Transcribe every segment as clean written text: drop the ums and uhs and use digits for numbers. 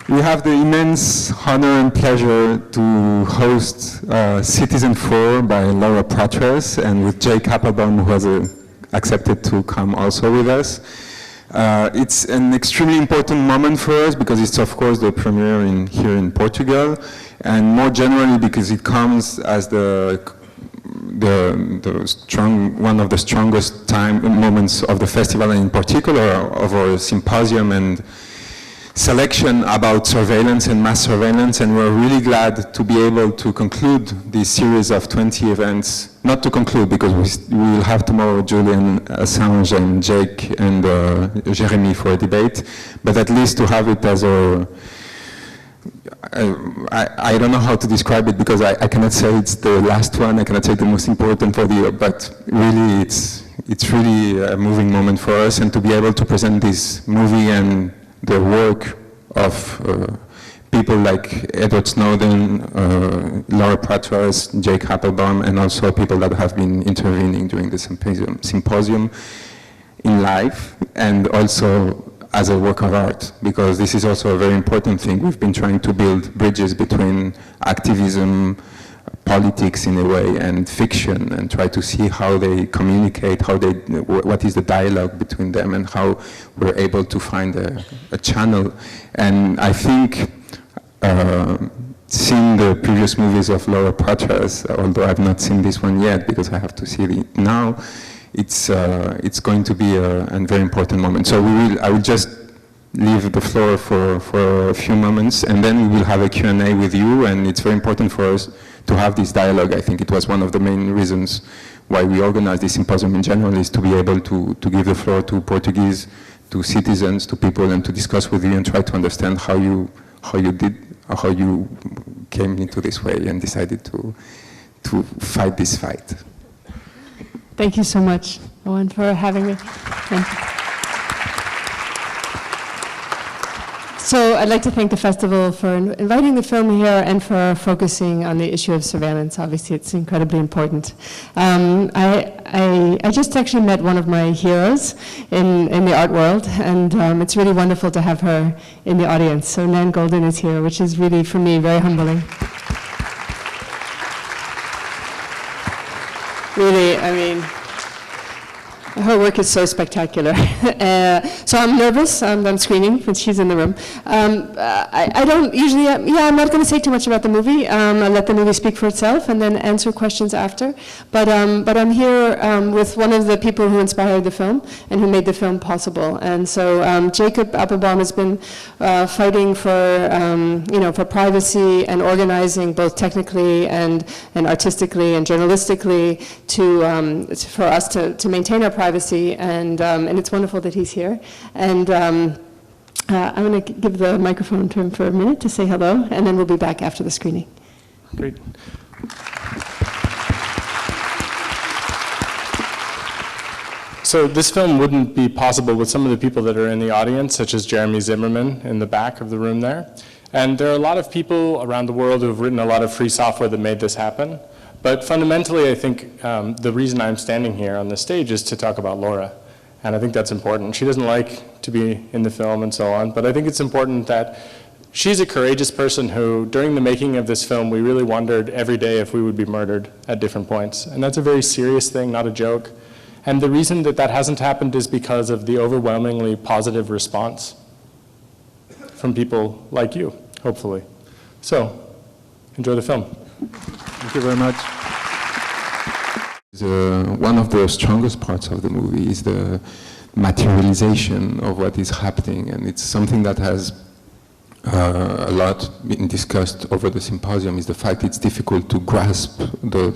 We have the immense honor and pleasure to host Citizen 4 by Laura Poitras, and with Jake Appelbaum, who has accepted to come also with us. It's an extremely important moment for us because it's, of course, the premiere here in Portugal, and more generally because it comes as one of the strongest moments of the festival, and in particular of our symposium and selection about surveillance and mass surveillance, and we're really glad to be able to conclude this series of 20 events. Not to conclude, because we will have tomorrow Julian Assange and Jake and Jeremy for a debate, but at least to have it as a, I don't know how to describe it, because I cannot say it's the last one, I cannot say the most important for the year, but really it's really a moving moment for us, and to be able to present this movie and the work of people like Edward Snowden, Laura Poitras, Jake Appelbaum, and also people that have been intervening during the symposium in life, and also as a work of art, because this is also a very important thing. We've been trying to build bridges between activism, politics in a way, and fiction, and try to see how they communicate, what is the dialogue between them, and how we're able to find a channel. And I think seeing the previous movies of Laura Poitras, although I've not seen this one yet because I have to see it now, it's going to be a very important moment. So I will just leave the floor for a few moments, and then we will have a Q&A with you, and it's very important for us to have this dialogue. I think it was one of the main reasons why we organized this symposium in general, is to be able to give the floor to Portuguese, to citizens, to people, and to discuss with you and try to understand how you came into this way and decided to fight this fight. Thank you so much, Owen, for having me. Thank you. So I'd like to thank the festival for inviting the film here and for focusing on the issue of surveillance. Obviously, it's incredibly important. I just actually met one of my heroes in the art world, and it's really wonderful to have her in the audience. So Nan Goldin is here, which is really, for me, very humbling. Really, I mean, her work is so spectacular. So I'm nervous, I'm screening when she's in the room. I don't usually, I'm not going to say too much about the movie. I'll let the movie speak for itself and then answer questions after. But I'm here with one of the people who inspired the film and who made the film possible. And so Jacob Appelbaum has been fighting for privacy and organizing both technically and artistically and journalistically for us to maintain our privacy, and it's wonderful that he's here. And I'm going to give the microphone to him for a minute to say hello, and then we'll be back after the screening. Great. So this film wouldn't be possible with some of the people that are in the audience, such as Jeremy Zimmerman in the back of the room there. And there are a lot of people around the world who have written a lot of free software that made this happen. But fundamentally, I think the reason I'm standing here on the stage is to talk about Laura. And I think that's important. She doesn't like to be in the film and so on, but I think it's important that she's a courageous person who, during the making of this film, we really wondered every day if we would be murdered at different points. And that's a very serious thing, not a joke. And the reason that that hasn't happened is because of the overwhelmingly positive response from people like you, hopefully. So, enjoy the film. Thank you very much. One of the strongest parts of the movie is the materialization of what is happening, and it's something that has a lot been discussed over the symposium, is the fact it's difficult to grasp the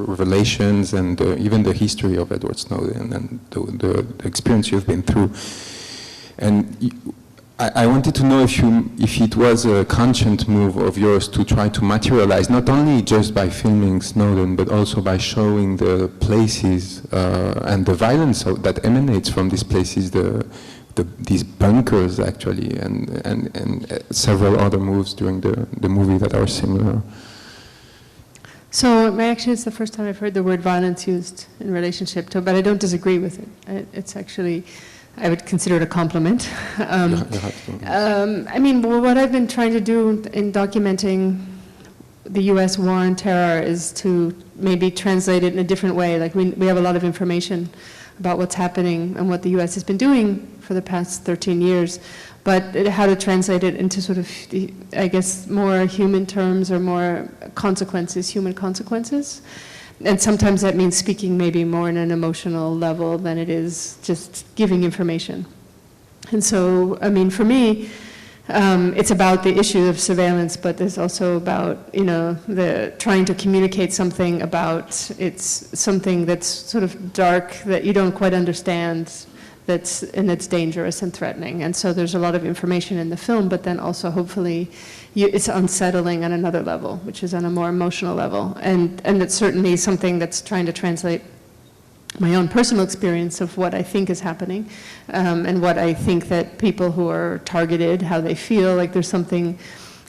revelations and even the history of Edward Snowden and the experience you've been through. And I wanted to know if it was a conscious move of yours to try to materialize, not only just by filming Snowden, but also by showing the places and the violence that emanates from these places, these bunkers actually, and several other moves during the movie that are similar. So actually, it's the first time I've heard the word violence used in relationship to, but I don't disagree with it. It's actually, I would consider it a compliment. I mean, what I've been trying to do in documenting the U.S. war on terror is to maybe translate it in a different way. Like we have a lot of information about what's happening and what the U.S. has been doing for the past 13 years. But how to translate it into sort of, I guess, more human terms or more consequences, human consequences. And sometimes that means speaking maybe more on an emotional level than it is just giving information. And so, I mean, for me, it's about the issue of surveillance, but there's also about, you know, the trying to communicate something about it's something that's sort of dark that you don't quite understand. And it's dangerous and threatening. And so there's a lot of information in the film, but then also hopefully it's unsettling on another level, which is on a more emotional level. And it's certainly something that's trying to translate my own personal experience of what I think is happening, and what I think that people who are targeted, how they feel, like there's something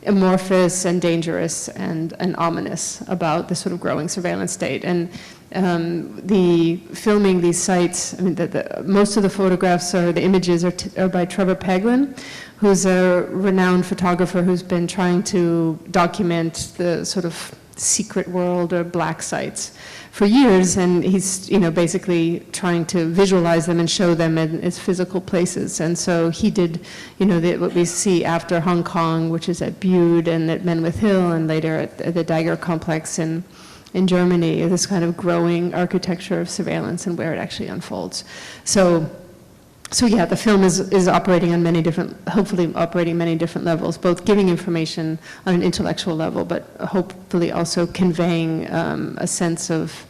amorphous and dangerous and ominous about this sort of growing surveillance state. And the filming these sites, I mean, most of the photographs or the images are by Trevor Peglin, who's a renowned photographer who's been trying to document the sort of secret world or black sites for years, and he's, you know, basically trying to visualize them and show them as physical places. And so he did, you know, what we see after Hong Kong, which is at Bude and at Menwith Hill, and later at the Dagger complex in Germany, this kind of growing architecture of surveillance and where it actually unfolds. So yeah, the film is operating on many different, hopefully operating many different levels, both giving information on an intellectual level, but hopefully also conveying a sense of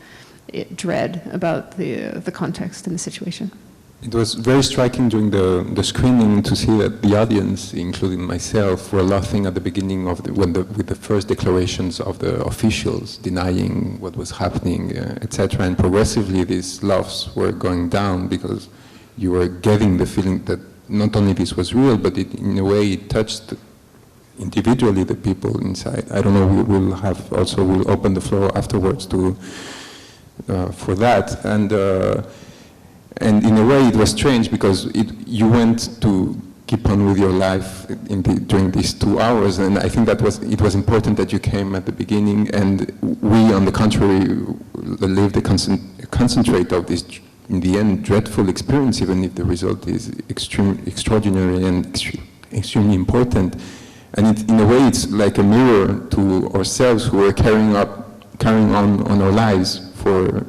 dread about the context and the situation. It was very striking during the screening to see that the audience, including myself, were laughing at the beginning of with the first declarations of the officials denying what was happening, etc. And progressively these laughs were going down because you were getting the feeling that not only this was real, but in a way it touched individually the people inside. I don't know, we'll open the floor afterwards for that. And in a way it was strange because you went to keep on with your life during these 2 hours, and I think it was important that you came at the beginning, and we, on the contrary, lived a concentrate of this, in the end, dreadful experience, even if the result is extraordinary and extremely important. And in a way it's like a mirror to ourselves who are carrying on our lives for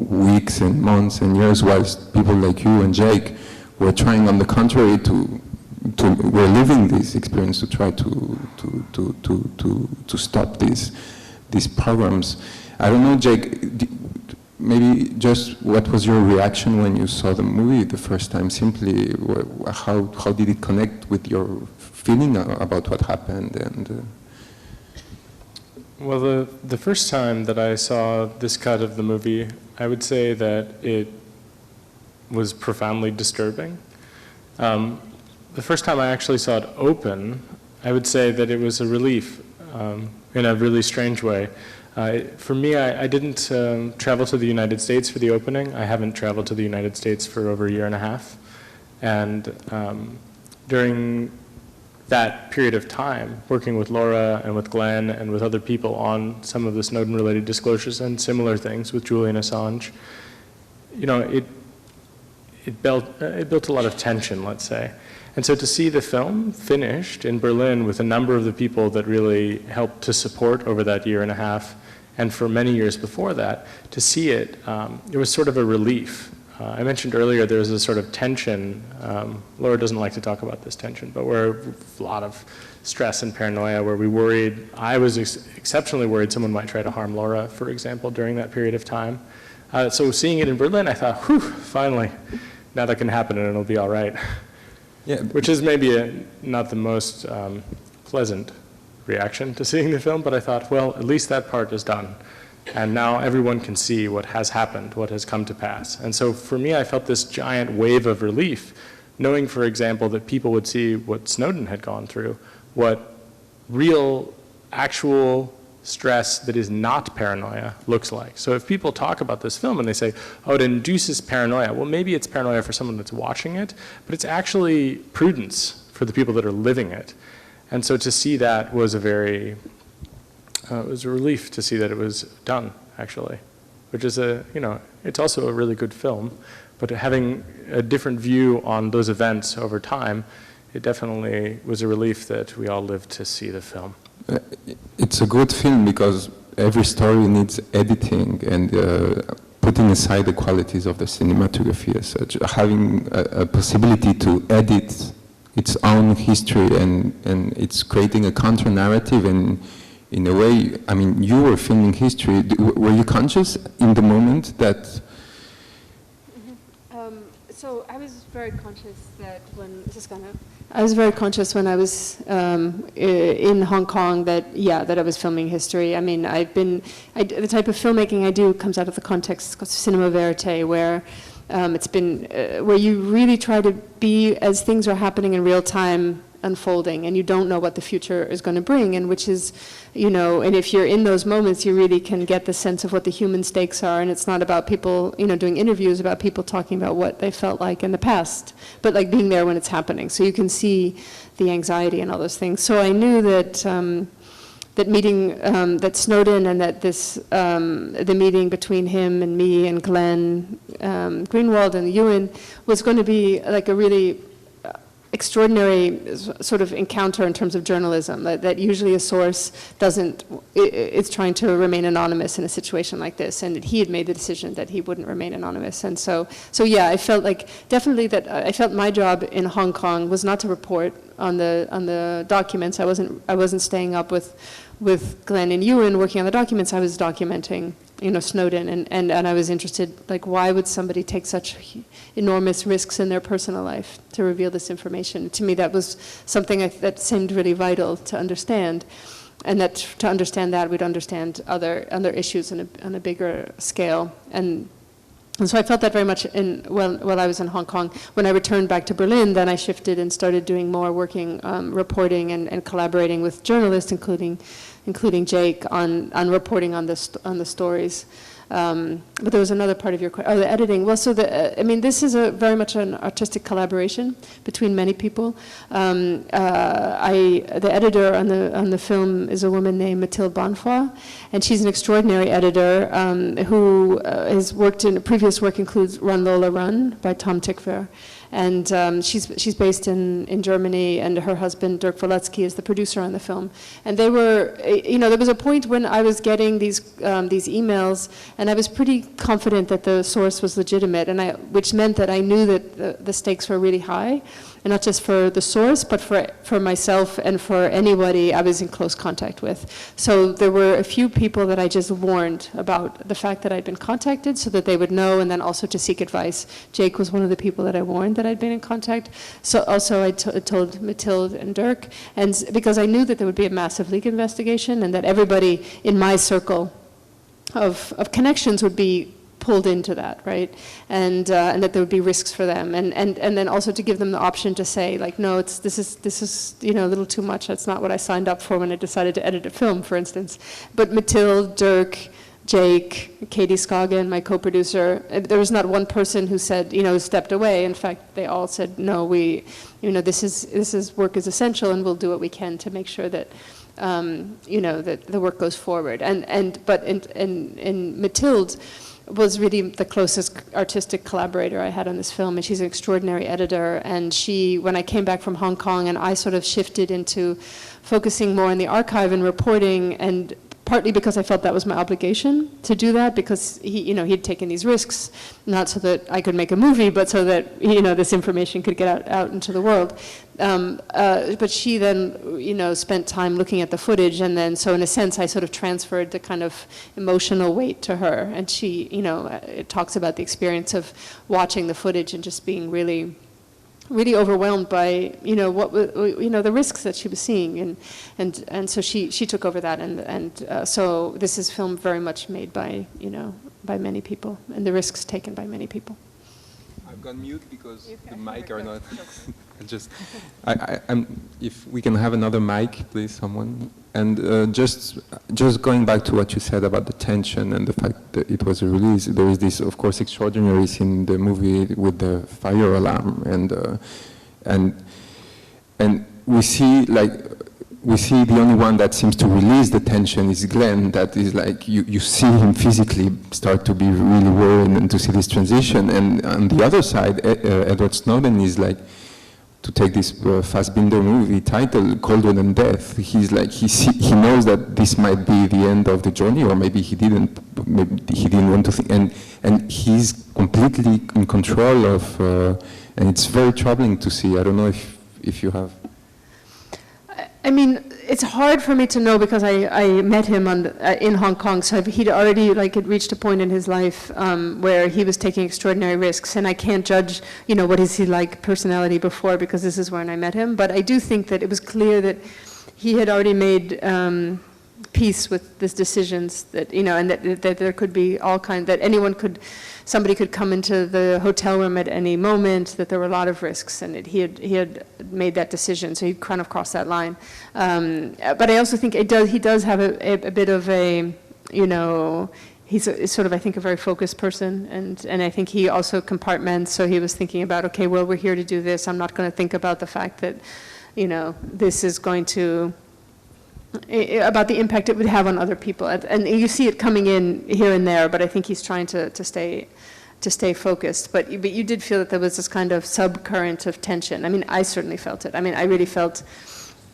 weeks and months and years, whilst people like you and Jake were trying, on the contrary, we're living this experience to try to stop these programs. I don't know, Jake, maybe just what was your reaction when you saw the movie the first time? Simply, how did it connect with your feeling about what happened? And well, the first time that I saw this cut of the movie, I would say that it was profoundly disturbing. The first time I actually saw it open, I would say that it was a relief in a really strange way. For me, I didn't travel to the United States for the opening. I haven't traveled to the United States for over a year and a half. And during that period of time, working with Laura and with Glenn and with other people on some of the Snowden-related disclosures and similar things with Julian Assange, you know, it built a lot of tension, let's say. And so to see the film finished in Berlin with a number of the people that really helped to support over that year and a half, and for many years before that, to see it, it was sort of a relief. I mentioned earlier there was a sort of tension. Laura doesn't like to talk about this tension, but where a lot of stress and paranoia, where we worried, I was exceptionally worried someone might try to harm Laura, for example, during that period of time. So seeing it in Berlin, I thought, whew, finally, now that can happen and it'll be all right. Yeah. Which is maybe not the most pleasant reaction to seeing the film, but I thought, well, at least that part is done. And now everyone can see what has happened, what has come to pass. And so for me, I felt this giant wave of relief, knowing, for example, that people would see what Snowden had gone through, what real, actual stress that is not paranoia looks like. So if people talk about this film and they say, oh, it induces paranoia, well, maybe it's paranoia for someone that's watching it, but it's actually prudence for the people that are living it. And so to see that was a very, it was a relief to see that it was done, actually, which is it's also a really good film, but having a different view on those events over time, it definitely was a relief that we all lived to see the film. It's a good film because every story needs editing and putting aside the qualities of the cinematography as such. Having a possibility to edit its own history and it's creating a counter-narrative, and in a way, I mean, you were filming history. Were you conscious in the moment that... So I was very conscious that when I was very conscious when I was in Hong Kong that I was filming history. I mean, the type of filmmaking I do comes out of the context of cinema verite, where it's been where you really try to be as things are happening in real time, unfolding, and you don't know what the future is going to bring, and which is, and if you're in those moments, you really can get the sense of what the human stakes are, and it's not about people, doing interviews about people talking about what they felt like in the past, but like being there when it's happening, so you can see the anxiety and all those things. So I knew that that meeting, that Snowden, and that the meeting between him and me and Glenn Greenwald and Ewan was going to be like a really extraordinary sort of encounter in terms of journalism, that usually a source it's trying to remain anonymous in a situation like this, and that he had made the decision that he wouldn't remain anonymous. And so yeah, I felt like definitely that I felt my job in Hong Kong was not to report on the documents. I wasn't staying up with Glenn and Ewan working on the documents. I was documenting Snowden, and I was interested, like, why would somebody take such enormous risks in their personal life to reveal this information? To me, that was something that seemed really vital to understand, and that to understand that, we'd understand other issues on a bigger scale. And so I felt that very much while I was in Hong Kong. When I returned back to Berlin, then I shifted and started doing more working, reporting and collaborating with journalists, including Jake, on reporting on the stories. But there was another part of your question. Oh, the editing. Well, so this is very much an artistic collaboration between many people. The editor on the film is a woman named Mathilde Bonfoy, and she's an extraordinary editor who has worked in previous work includes Run Lola Run by Tom Tykwer. And she's based in Germany, and her husband, Dirk Woletsky, is the producer on the film. And they were, there was a point when I was getting these emails, and I was pretty confident that the source was legitimate, which meant that I knew that the stakes were really high, and not just for the source, but for myself and for anybody I was in close contact with. So there were a few people that I just warned about the fact that I'd been contacted, so that they would know, and then also to seek advice. Jake was one of the people that I warned that I'd been in contact. So also I told Mathilde and Dirk, and because I knew that there would be a massive leak investigation, and that everybody in my circle of connections would be pulled into that, right? And that there would be risks for them, and then also to give them the option to say, like, no, this is a little too much. That's not what I signed up for when I decided to edit a film, for instance. But Mathilde, Dirk, Jake, Katie Scoggin, my co-producer, there was not one person who said, stepped away. In fact, they all said, no, this is work is essential, and we'll do what we can to make sure that that the work goes forward. But Mathilde was really the closest artistic collaborator I had on this film, and she's an extraordinary editor. And when I came back from Hong Kong, and I sort of shifted into focusing more on the archive and reporting, and partly because I felt that was my obligation to do that, because he'd taken these risks, not so that I could make a movie, but so that this information could get out into the world. But she then spent time looking at the footage, and then so in a sense I sort of transferred the kind of emotional weight to her, and she it talks about the experience of watching the footage and just being really overwhelmed by the risks that she was seeing, and so she took over that, and so this is film very much made by by many people, and the risks taken by many people. gone mute because the mic are not. I'm. If we can have another mic, please, someone. And just going back to what you said about the tension and the fact that it was a release. There is this, of course, extraordinary scene in the movie with the fire alarm, and we see the only one that seems to release the tension is Glenn. That is like, you see him physically start to be really worried and to see this transition. And on the other side, Edward Snowden is like, to take this Fassbinder movie title, Colder Than Death, he's like, he knows that this might be the end of the journey, or maybe he didn't want to think, and he's completely in control of, and it's very troubling to see. I don't know if you have. I mean, it's hard for me to know because I met him in Hong Kong, so he'd already had reached a point in his life where he was taking extraordinary risks, and I can't judge, what is he like personality before, because this is when I met him. But I do think that it was clear that he had already made peace with these decisions that, and that there could be all kinds, that somebody could come into the hotel room at any moment, that there were a lot of risks, and he had made that decision, so he kind of crossed that line. But I also think he does have a bit of a, he's sort of, I think, a very focused person, and I think he also compartments, so he was thinking about, okay, well, we're here to do this, I'm not going to think about the fact that, this is going to, about the impact it would have on other people. And you see it coming in here and there, but I think he's trying to stay focused. But you did feel that there was this kind of subcurrent of tension. I mean, I certainly felt it. I mean, I really felt,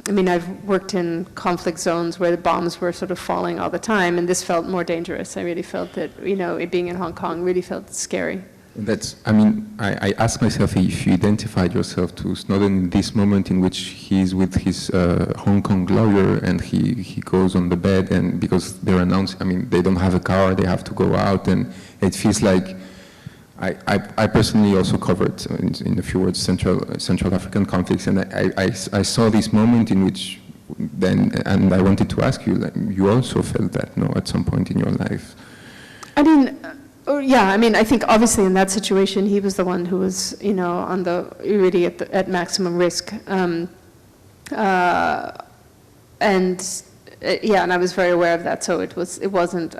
I've worked in conflict zones where the bombs were sort of falling all the time, and this felt more dangerous. I really felt that, it being in Hong Kong really felt scary. I asked myself if you identified yourself to Snowden in this moment in which he's with his Hong Kong lawyer and he goes on the bed, and because they're announcing, they don't have a car, they have to go out, and it feels like, I personally also covered, in a few words, Central African conflicts, and I saw this moment in which and I wanted to ask you, you also felt that, no, at some point in your life? Yeah, I think obviously in that situation he was the one who was, on really at maximum risk, and I was very aware of that. So I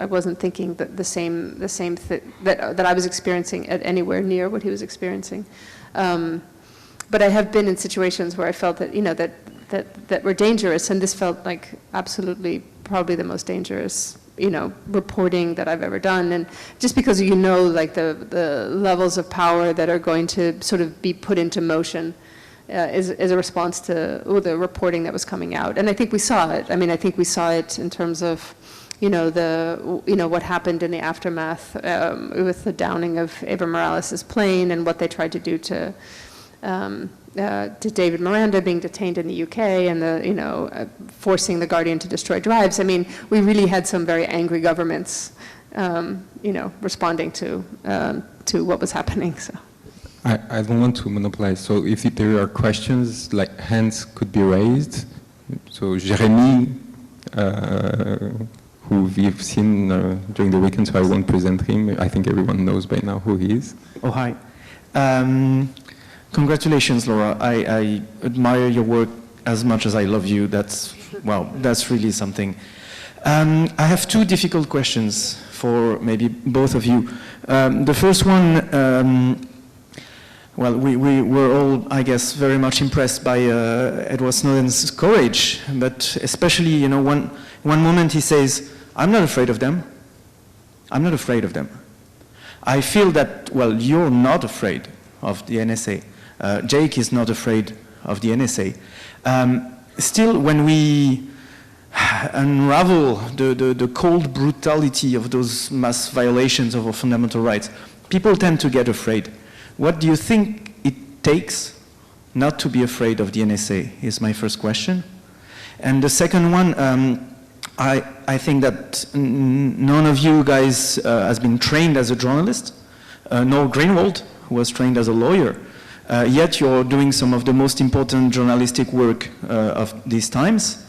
wasn't thinking that the same thing that I was experiencing at anywhere near what he was experiencing. But I have been in situations where I felt that that were dangerous, and this felt like absolutely probably the most dangerous reporting that I've ever done. And just because the levels of power that are going to sort of be put into motion is a response to the reporting that was coming out. And I think we saw it. I think we saw it in terms of what happened in the aftermath with the downing of Evo Morales' plane, and what they tried to do to David Miranda being detained in the UK, and forcing the Guardian to destroy drives. We really had some very angry governments, responding to what was happening. So. I don't want to monopolize. So if there are questions, hands could be raised. So Jeremy, who we've seen during the weekend, so I won't present him. I think everyone knows by now who he is. Oh, hi. Congratulations, Laura. I admire your work as much as I love you. That's really something. I have two difficult questions for maybe both of you. The first one, we were all, I guess, very much impressed by Edward Snowden's courage, but especially, one moment he says, "I'm not afraid of them. I'm not afraid of them." I feel that, you're not afraid of the NSA. Jake is not afraid of the NSA. Still, when we unravel the cold brutality of those mass violations of our fundamental rights, people tend to get afraid. What do you think it takes not to be afraid of the NSA is my first question. And the second one, I think that none of you guys has been trained as a journalist, nor Greenwald, who was trained as a lawyer. Yet you're doing some of the most important journalistic work of these times.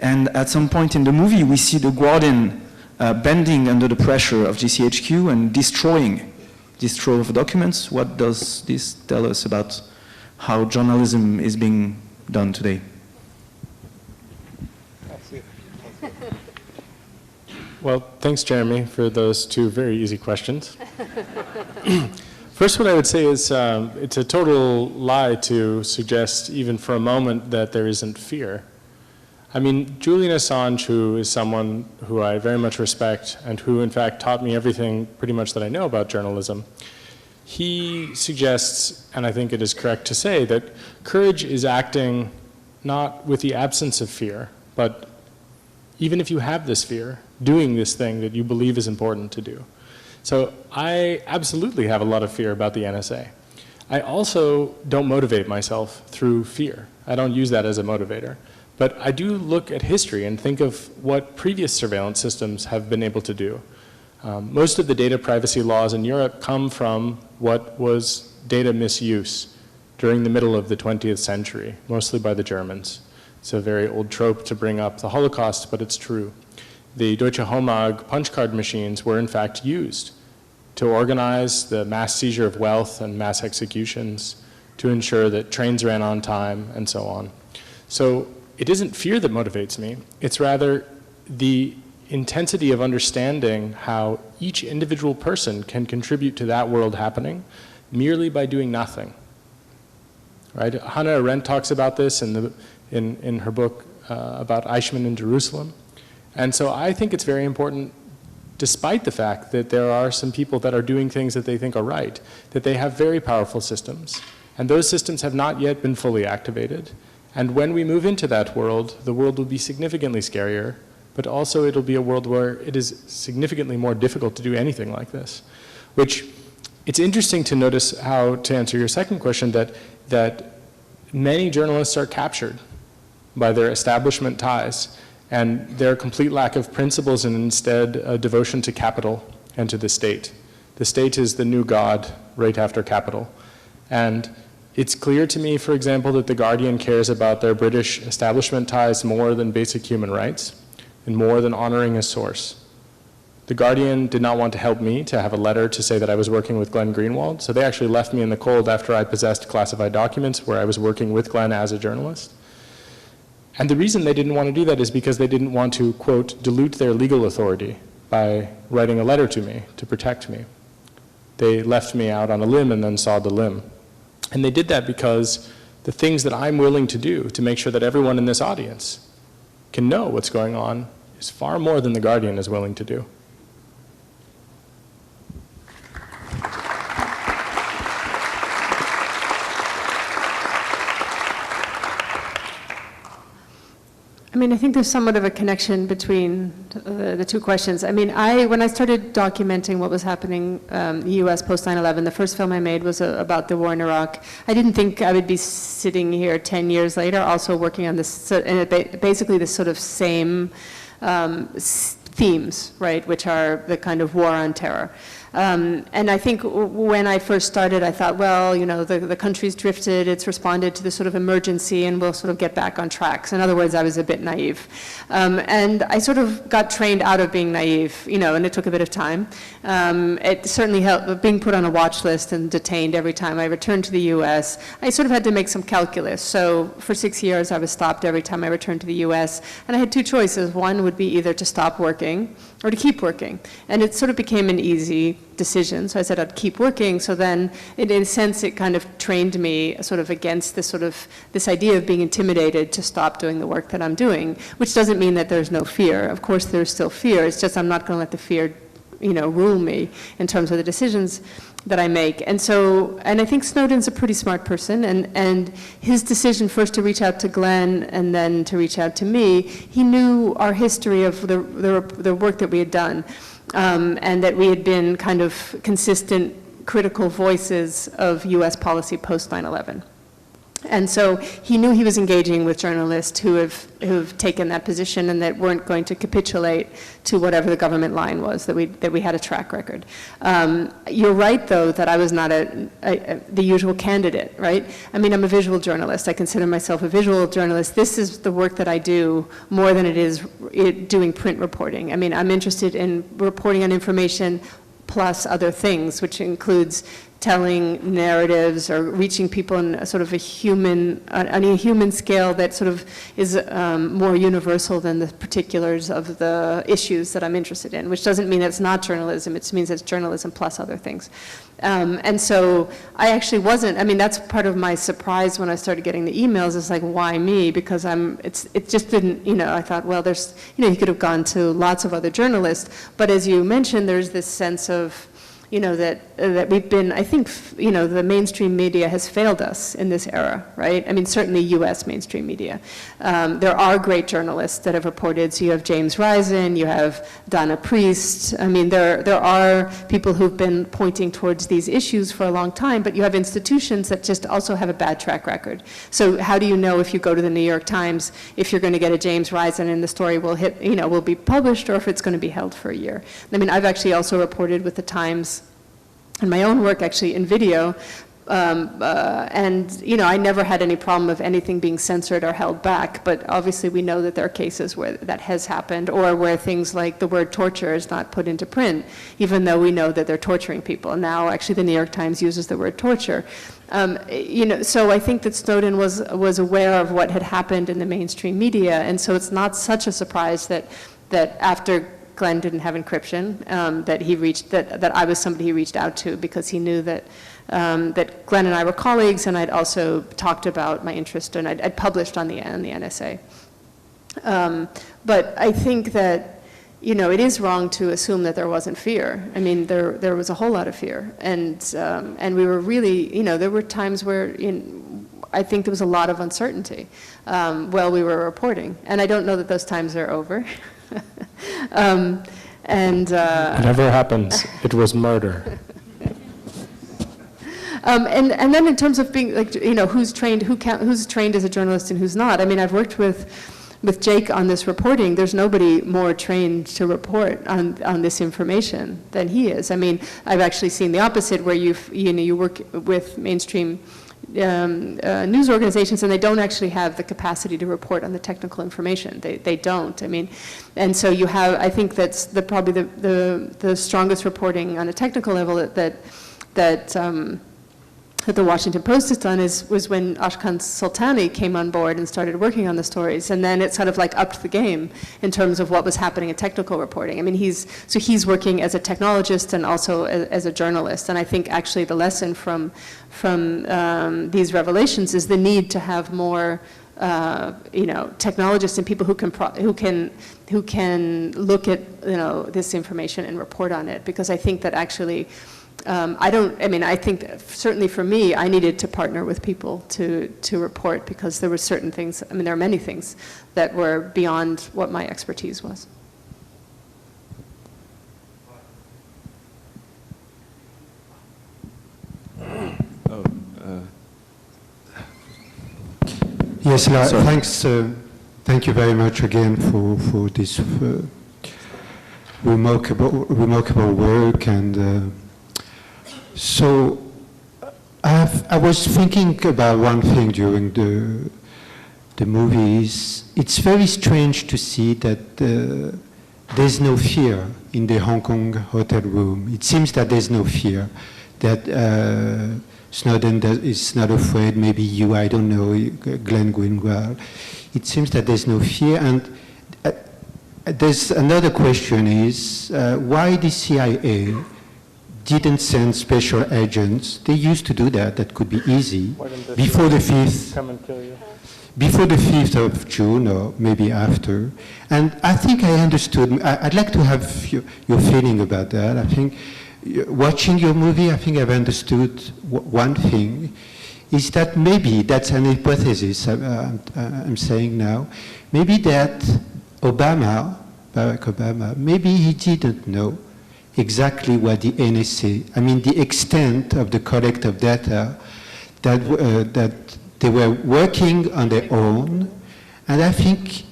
And at some point in the movie, we see the Guardian bending under the pressure of GCHQ and destroying this trove of documents. What does this tell us about how journalism is being done today? Well, thanks, Jeremy, for those two very easy questions. First, what I would say is it's a total lie to suggest, even for a moment, that there isn't fear. I mean, Julian Assange, who is someone who I very much respect and who, in fact, taught me everything pretty much that I know about journalism, he suggests, and I think it is correct to say, that courage is acting not with the absence of fear, but even if you have this fear, doing this thing that you believe is important to do. So I absolutely have a lot of fear about the NSA. I also don't motivate myself through fear. I don't use that as a motivator. But I do look at history and think of what previous surveillance systems have been able to do. Most of the data privacy laws in Europe come from what was data misuse during the middle of the 20th century, mostly by the Germans. It's a very old trope to bring up the Holocaust, but it's true. The Deutsche Homag punch card machines were in fact used to organize the mass seizure of wealth and mass executions, to ensure that trains ran on time, and so on. So it isn't fear that motivates me, it's rather the intensity of understanding how each individual person can contribute to that world happening merely by doing nothing. Right? Hannah Arendt talks about this in her book about Eichmann in Jerusalem. And so I think it's very important, despite the fact that there are some people that are doing things that they think are right, that they have very powerful systems. And those systems have not yet been fully activated. And when we move into that world, the world will be significantly scarier, but also it'll be a world where it is significantly more difficult to do anything like this. Which, it's interesting to notice how, to answer your second question, that many journalists are captured by their establishment ties and their complete lack of principles, and instead a devotion to capital and to the state. The state is the new god right after capital. And it's clear to me, for example, that The Guardian cares about their British establishment ties more than basic human rights and more than honoring a source. The Guardian did not want to help me to have a letter to say that I was working with Glenn Greenwald, so they actually left me in the cold after I possessed classified documents where I was working with Glenn as a journalist. And the reason they didn't want to do that is because they didn't want to, quote, dilute their legal authority by writing a letter to me to protect me. They left me out on a limb and then sawed the limb. And they did that because the things that I'm willing to do to make sure that everyone in this audience can know what's going on is far more than The Guardian is willing to do. I mean, I think there's somewhat of a connection between the two questions. I mean, when I started documenting what was happening in the U.S. post 9/11, the first film I made was about the war in Iraq. I didn't think I would be sitting here 10 years later also working on this, basically the sort of same themes, right, which are the kind of war on terror. And I think when I first started, I thought, well, you know, the country's drifted, it's responded to this sort of emergency, and we'll sort of get back on track. So in other words, I was a bit naive. And I sort of got trained out of being naive, you know, and it took a bit of time. It certainly helped, being put on a watch list and detained every time I returned to the US. I sort of had to make some calculus. So for 6 years, I was stopped every time I returned to the US. And I had two choices. One would be either to stop working or to keep working. And it sort of became an easy decision. So I said I'd keep working. So then, in a sense, it kind of trained me sort of against this idea of being intimidated to stop doing the work that I'm doing, which doesn't mean that there's no fear. Of course, there's still fear. It's just I'm not going to let the fear, you know, rule me in terms of the decisions that I make. And so, and I think Snowden's a pretty smart person, and his decision first to reach out to Glenn and then to reach out to me, he knew our history of the work that we had done, and that we had been kind of consistent critical voices of US policy post 9/11. And so he knew he was engaging with journalists who have taken that position and that weren't going to capitulate to whatever the government line was, that we had a track record. You're right, though, that I was not the usual candidate, right? I mean, I'm a visual journalist. I consider myself a visual journalist. This is the work that I do more than it is doing print reporting. I mean, I'm interested in reporting on information plus other things, which includes telling narratives or reaching people in a sort of a human, on a human scale that sort of is more universal than the particulars of the issues that I'm interested in, which doesn't mean it's not journalism, it means it's journalism plus other things. And so I actually wasn't, I mean, that's part of my surprise when I started getting the emails, is like, why me? Because it just didn't, I thought, well, there's, you could have gone to lots of other journalists, but as you mentioned, there's this sense of, that we've been, I think, the mainstream media has failed us in this era, right? I mean, certainly US mainstream media. There are great journalists that have reported, so you have James Risen, you have Donna Priest. I mean, there are people who've been pointing towards these issues for a long time, but you have institutions that just also have a bad track record. So how do you know if you go to the New York Times, if you're going to get a James Risen and the story will hit, will be published, or if it's going to be held for a year? I mean, I've actually also reported with the Times in my own work, actually, in video, and I never had any problem of anything being censored or held back, but obviously we know that there are cases where that has happened, or where things like the word torture is not put into print, even though we know that they're torturing people. And now, actually, the New York Times uses the word torture. So I think that Snowden was aware of what had happened in the mainstream media, and so it's not such a surprise that after Glenn didn't have encryption, that I was somebody he reached out to, because he knew that Glenn and I were colleagues, and I'd also talked about my interest, and I'd published on the NSA. But I think that, it is wrong to assume that there wasn't fear. I mean, there was a whole lot of fear, and we were really, there were times where I think there was a lot of uncertainty while we were reporting, and I don't know that those times are over. It never happens. It was murder. And then in terms of being like, who's trained as a journalist and who's not. I mean, I've worked with Jake on this reporting. There's nobody more trained to report on this information than he is. I mean, I've actually seen the opposite, where you work with mainstream news organizations, and they don't actually have the capacity to report on the technical information. They don't. I mean, and so you have, I think that's probably the strongest reporting on a technical level that the Washington Post has done was when Ashkan Soltani came on board and started working on the stories, and then it sort of like upped the game in terms of what was happening in technical reporting. I mean, he's working as a technologist and also as a journalist, and I think actually the lesson from these revelations is the need to have more technologists and people who can look at this information and report on it, because I think that actually. I think that certainly for me, I needed to partner with people to report, because there were certain things, there are many things that were beyond what my expertise was. Yes, thanks. Thank you very much again for this remarkable work. And so I was thinking about one thing during the movies. It's very strange to see that there's no fear in the Hong Kong hotel room. It seems that there's no fear, that Snowden is not afraid, maybe you, I don't know, Glenn Greenwald. It seems that there's no fear. And there's another question is, why the CIA didn't send special agents? They used to do that. That could be easy. Before the 5th. Come and kill you. Before the 5th of June, or maybe after. And I think I understood. I'd like to have your feeling about that. I think watching your movie, I think I've understood one thing, is that maybe, that's an hypothesis I'm saying now, maybe that Barack Obama, maybe he didn't know exactly what the NSA, the extent of the collect of data, that they were working on their own. And I think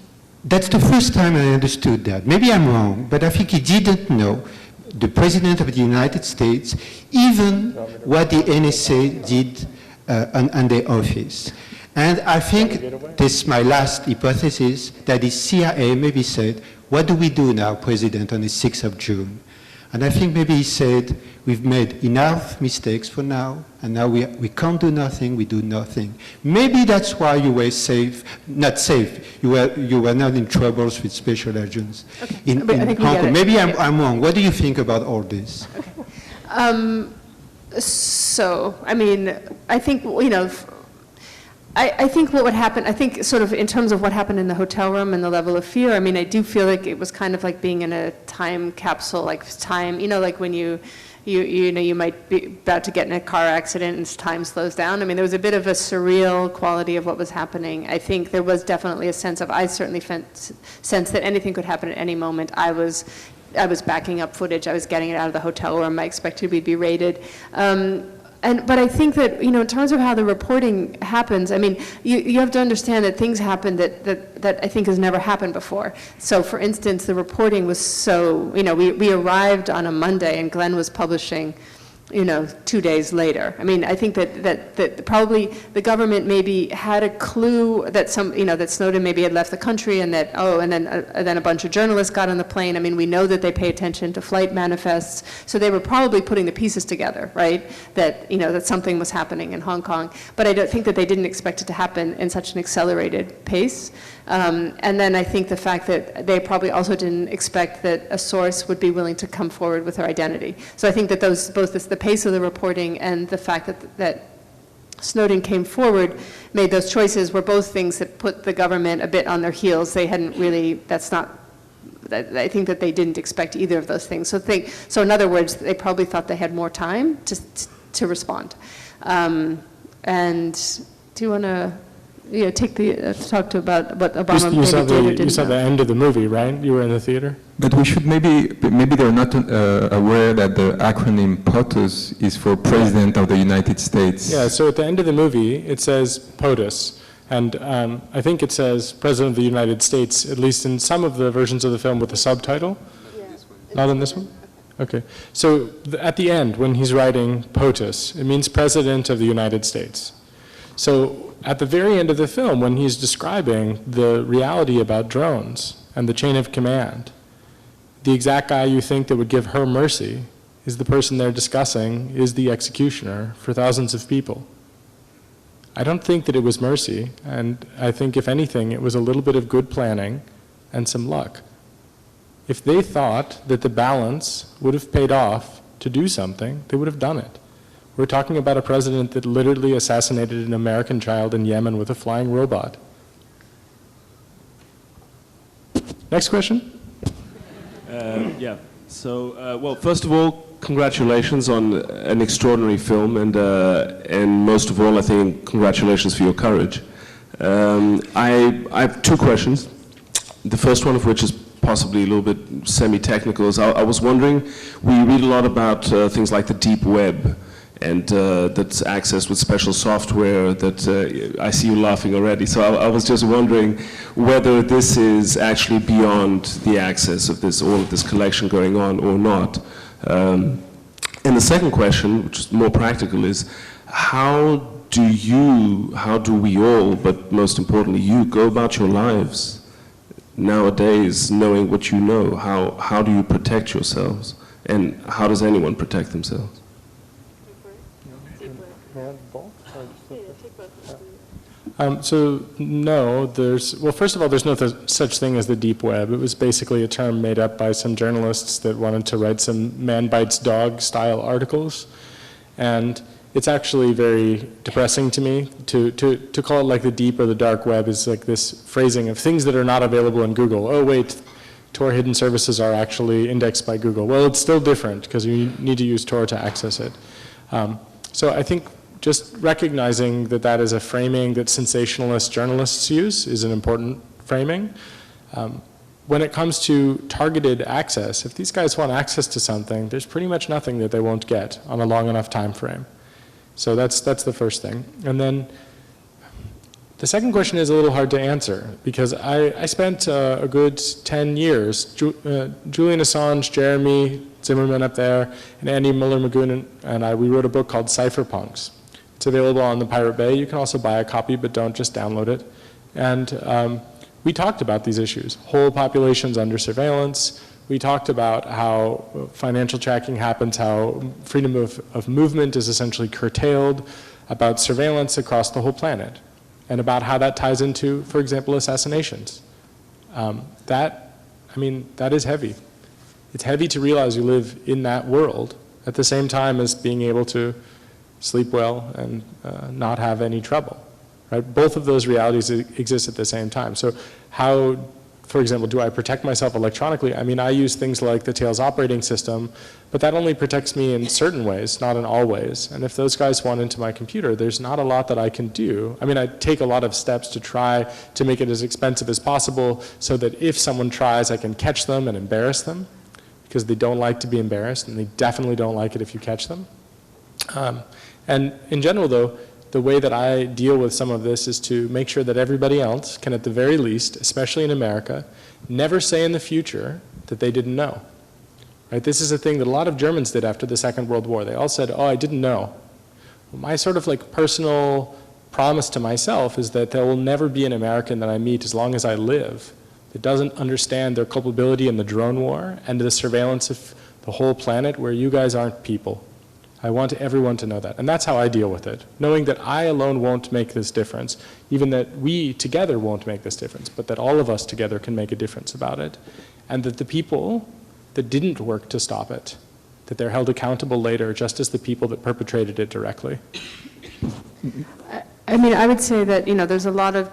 that's the first time I understood that. Maybe I'm wrong, but I think he didn't know, the President of the United States, even what the NSA did on their office. And I think this is my last hypothesis, that the CIA maybe said, what do we do now, President, on the 6th of June? And I think maybe he said, we've made enough mistakes for now, and now we can't do nothing, we do nothing. Maybe that's why you were not safe, you were not in troubles with special agents in Hong Kong. Maybe I'm wrong. What do you think about all this? Okay. So, I mean, I think, you know, I think what would happen, I think sort of in terms of what happened in the hotel room and the level of fear, I mean, I do feel like it was kind of like being in a time capsule, like time, you know, like when you know, you might be about to get in a car accident and time slows down. I mean, there was a bit of a surreal quality of what was happening. I think there was definitely a sense of, I certainly sense that anything could happen at any moment. I was backing up footage. I was getting it out of the hotel room. I expected we'd be raided. But I think that, you know, in terms of how the reporting happens, I mean, you have to understand that things happen that I think has never happened before. So, for instance, the reporting was so, you know, we arrived on a Monday and Glenn was publishing, you know, 2 days later. I mean, I think that probably the government maybe had a clue that that Snowden maybe had left the country, and that, and then a bunch of journalists got on the plane. I mean, we know that they pay attention to flight manifests, so they were probably putting the pieces together, right? That, you know, that something was happening in Hong Kong. But I don't think that they didn't expect it to happen in such an accelerated pace. And then I think the fact that they probably also didn't expect that a source would be willing to come forward with her identity. So I think that the pace of the reporting and the fact that Snowden came forward, made those choices, were both things that put the government a bit on their heels. They hadn't really, I think that they didn't expect either of those things. So in other words, they probably thought they had more time to respond. And do you want to talk to about what Obama maybe did or didn't You saw the end of the movie, right? You were in the theater? But we should maybe they're not aware that the acronym POTUS is for President of the United States. Yeah, so at the end of the movie, it says POTUS. And I think it says President of the United States, at least in some of the versions of the film with the subtitle. Yeah. Not in this one? Okay. So at the end, when he's writing POTUS, it means President of the United States. So at the very end of the film, when he's describing the reality about drones and the chain of command, the exact guy you think that would give her mercy is the person they're discussing is the executioner for thousands of people. I don't think that it was mercy, and I think, if anything, it was a little bit of good planning and some luck. If they thought that the balance would have paid off to do something, they would have done it. We're talking about a president that literally assassinated an American child in Yemen with a flying robot. Next question? Yeah. So, well, first of all, congratulations on an extraordinary film, and most of all, I think, congratulations for your courage. I have two questions. The first one of which is possibly a little bit semi-technical. Is I was wondering, we read a lot about things like the deep web, and that's accessed with special software that I see you laughing already. So I was just wondering whether this is actually beyond the access of all of this collection going on or not. And the second question, which is more practical, is how do we all, but most importantly you, go about your lives nowadays knowing what you know? How do you protect yourselves? And how does anyone protect themselves? So no, well, first of all, there's no such thing as the deep web. It was basically a term made up by some journalists that wanted to write some man bites dog style articles. And it's actually very depressing to me to call it like the deep or the dark web is like this phrasing of things that are not available in Google. Oh wait, Tor hidden services are actually indexed by Google. Well, it's still different because you need to use Tor to access it. So I think just recognizing that that is a framing that sensationalist journalists use is an important framing. When it comes to targeted access, if these guys want access to something, there's pretty much nothing that they won't get on a long enough time frame. So that's the first thing. And then the second question is a little hard to answer because I spent a good 10 years, Julian Assange, Jeremy Zimmerman up there, and Andy Miller-Magoon and we wrote a book called Cypherpunks. It's available on the Pirate Bay. You can also buy a copy, but don't just download it. And we talked about these issues. Whole populations under surveillance, we talked about how financial tracking happens, how freedom of movement is essentially curtailed, about surveillance across the whole planet, and about how that ties into, for example, assassinations. That is heavy. It's heavy to realize you live in that world at the same time as being able to sleep well and not have any trouble. Right? Both of those realities exist at the same time. So how, for example, do I protect myself electronically? I mean, I use things like the Tails operating system, but that only protects me in certain ways, not in all ways. And if those guys want into my computer, there's not a lot that I can do. I mean, I take a lot of steps to try to make it as expensive as possible so that if someone tries, I can catch them and embarrass them, because they don't like to be embarrassed, and they definitely don't like it if you catch them. And in general, though, the way that I deal with some of this is to make sure that everybody else can, at the very least, especially in America, never say in the future that they didn't know. Right? This is a thing that a lot of Germans did after the Second World War. They all said, oh, I didn't know. Well, my sort of like personal promise to myself is that there will never be an American that I meet as long as I live that doesn't understand their culpability in the drone war and the surveillance of the whole planet where you guys aren't people. I want everyone to know that. And that's how I deal with it, knowing that I alone won't make this difference, even that we together won't make this difference, but that all of us together can make a difference about it, and that the people that didn't work to stop it, that they're held accountable later just as the people that perpetrated it directly. I mean, I would say that, there's a lot of,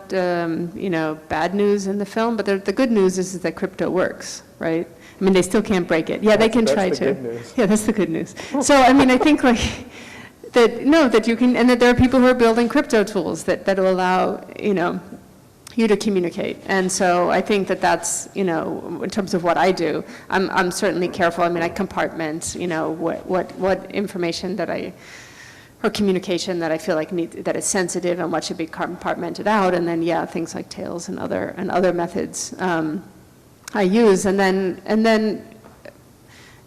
bad news in the film, but the good news is that crypto works, right? I mean, they still can't break it. Yeah, they can try to. Good news. Yeah, that's the good news. So, I mean, I think that you can, and that there are people who are building crypto tools that will allow, you to communicate. And so I think that's, in terms of what I do, I'm certainly careful. I mean, I compartment, what information or communication that I feel like that is sensitive and what should be compartmented out. And then, yeah, things like Tails and other methods I use, and then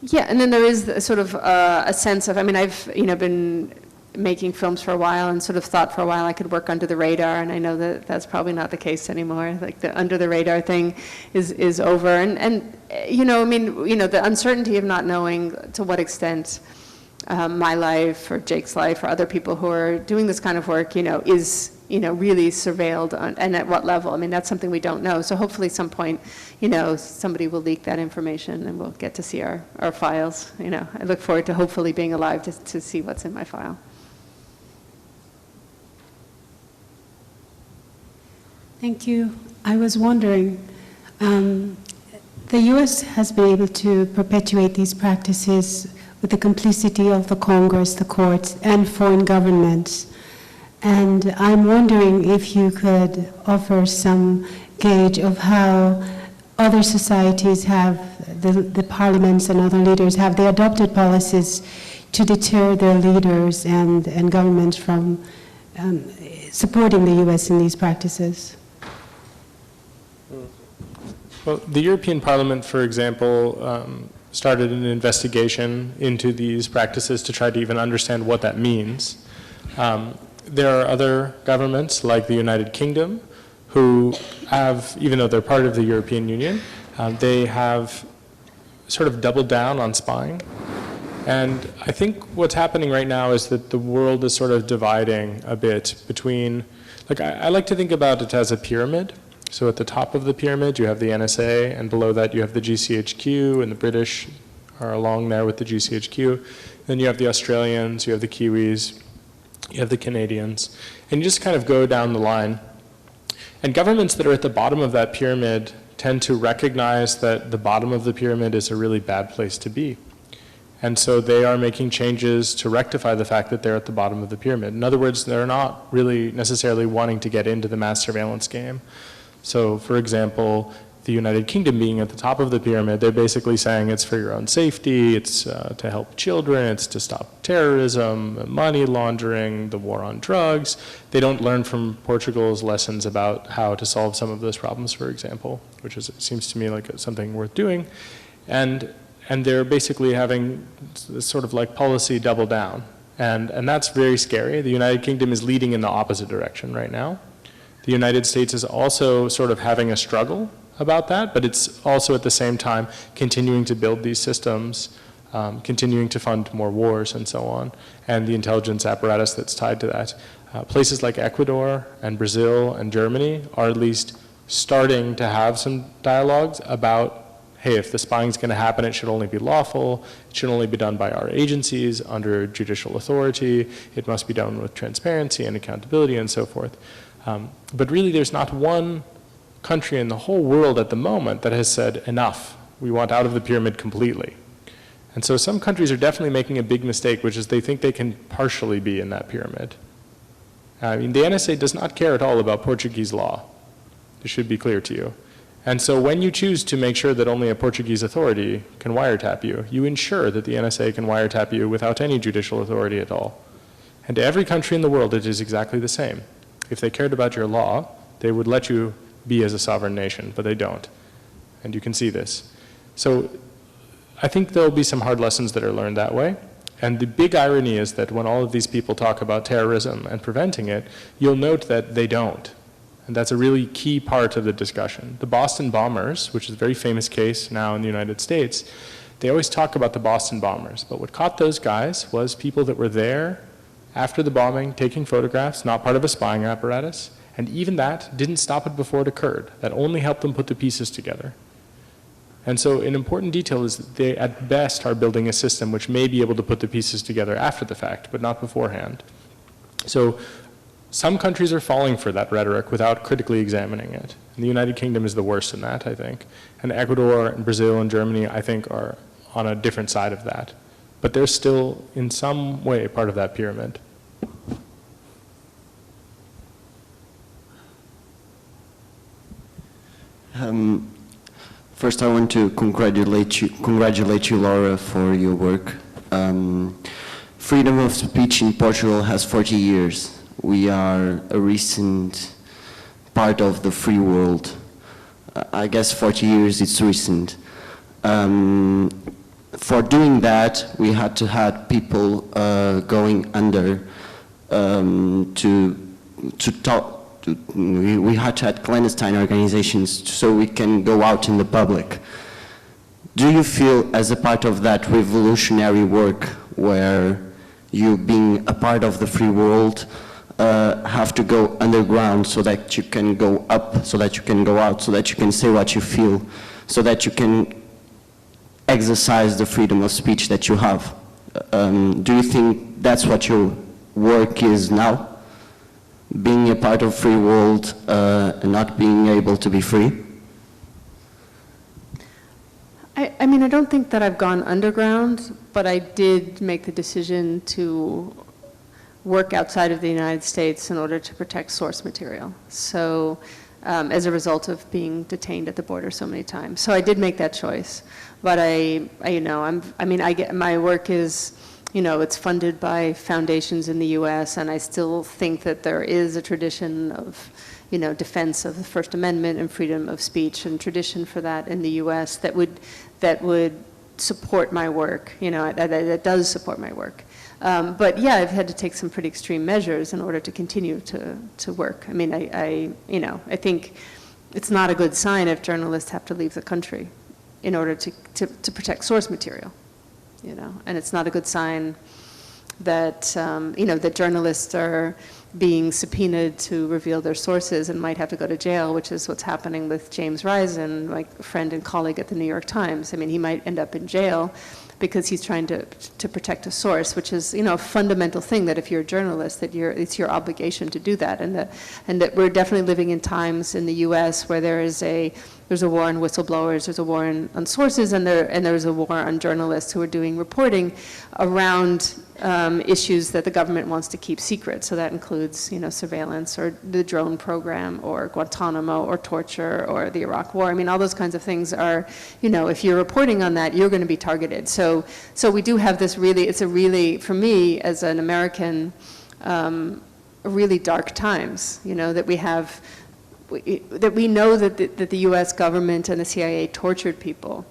there is sort of a sense of, I mean, I've been making films for a while and sort of thought for a while I could work under the radar, and I know that that's probably not the case anymore. Like the under the radar thing is over, and I mean, the uncertainty of not knowing to what extent my life or Jake's life or other people who are doing this kind of work, is really surveilled and at what level. I mean, that's something we don't know. So hopefully some point, somebody will leak that information and we'll get to see our files. I look forward to hopefully being alive to see what's in my file. Thank you. I was wondering, the U.S. has been able to perpetuate these practices with the complicity of the Congress, the courts, and foreign governments. And I'm wondering if you could offer some gauge of how other societies have, the parliaments and other leaders, have they adopted policies to deter their leaders and governments from supporting the U.S. in these practices? Well, the European Parliament, for example, started an investigation into these practices to try to even understand what that means. There are other governments, like the United Kingdom, who have, even though they're part of the European Union, they have sort of doubled down on spying. And I think what's happening right now is that the world is sort of dividing a bit between, like I like to think about it as a pyramid. So at the top of the pyramid, you have the NSA, and below that you have the GCHQ, and the British are along there with the GCHQ. Then you have the Australians, you have the Kiwis, you have the Canadians, and you just kind of go down the line. And governments that are at the bottom of that pyramid tend to recognize that the bottom of the pyramid is a really bad place to be. And so they are making changes to rectify the fact that they're at the bottom of the pyramid. In other words, they're not really necessarily wanting to get into the mass surveillance game. So, for example, the United Kingdom being at the top of the pyramid, they're basically saying it's for your own safety, it's to help children, it's to stop terrorism, money laundering, the war on drugs. They don't learn from Portugal's lessons about how to solve some of those problems, for example, which is, it seems to me like something worth doing. And they're basically having sort of like policy double down. And that's very scary. The United Kingdom is leading in the opposite direction right now. The United States is also sort of having a struggle about that, but it's also at the same time continuing to build these systems, continuing to fund more wars and so on, and the intelligence apparatus that's tied to that. Places like Ecuador and Brazil and Germany are at least starting to have some dialogues about, hey, if the spying is going to happen, it should only be lawful, it should only be done by our agencies under judicial authority, it must be done with transparency and accountability and so forth. But really there's not one country in the whole world at the moment that has said, enough, we want out of the pyramid completely. And so some countries are definitely making a big mistake, which is they think they can partially be in that pyramid. I mean, the NSA does not care at all about Portuguese law. It should be clear to you. And so when you choose to make sure that only a Portuguese authority can wiretap you, you ensure that the NSA can wiretap you without any judicial authority at all. And every country in the world, it is exactly the same. If they cared about your law, they would let you be as a sovereign nation, but they don't. And you can see this. So I think there'll be some hard lessons that are learned that way. And the big irony is that when all of these people talk about terrorism and preventing it, you'll note that they don't. And that's a really key part of the discussion. The Boston bombers, which is a very famous case now in the United States, they always talk about the Boston bombers. But what caught those guys was people that were there after the bombing, taking photographs, not part of a spying apparatus. And even that didn't stop it before it occurred. That only helped them put the pieces together. And so an important detail is that they, at best, are building a system which may be able to put the pieces together after the fact, but not beforehand. So some countries are falling for that rhetoric without critically examining it. And the United Kingdom is the worst in that, I think. And Ecuador and Brazil and Germany, I think, are on a different side of that. But they're still, in some way, part of that pyramid. First, I want to congratulate you, Laura, for your work. Freedom of speech in Portugal has 40 years. We are a recent part of the free world. I guess 40 years is recent. For doing that, we had to have people going under to talk. We had to have clandestine organizations so we can go out in the public. Do you feel, as a part of that revolutionary work, where you, being a part of the free world, have to go underground so that you can go up, so that you can go out, so that you can say what you feel, so that you can exercise the freedom of speech that you have? Do you think that's what your work is now? Being a part of free world and not being able to be free? I mean, I don't think that I've gone underground, but I did make the decision to work outside of the United States in order to protect source material. So as a result of being detained at the border so many times. So I did make that choice. But my work is, it's funded by foundations in the U.S., and I still think that there is a tradition of, defense of the First Amendment and freedom of speech and tradition for that in the U.S. that would support my work, that does support my work. But yeah, I've had to take some pretty extreme measures in order to continue to work. I mean, I think it's not a good sign if journalists have to leave the country in order to protect source material. And it's not a good sign that, that journalists are being subpoenaed to reveal their sources and might have to go to jail, which is what's happening with James Risen, my friend and colleague at the New York Times. I mean, he might end up in jail because he's trying to protect a source, which is, a fundamental thing that if you're a journalist, that it's your obligation to do that. And that we're definitely living in times in the U.S. where there's a war on whistleblowers, there's a war on sources, and there's a war on journalists who are doing reporting around issues that the government wants to keep secret. So that includes, surveillance or the drone program or Guantanamo or torture or the Iraq War. I mean, all those kinds of things are, if you're reporting on that, you're going to be targeted. So we do have this for me as an American, really dark times, that we have, that we know that the U.S. government and the CIA tortured people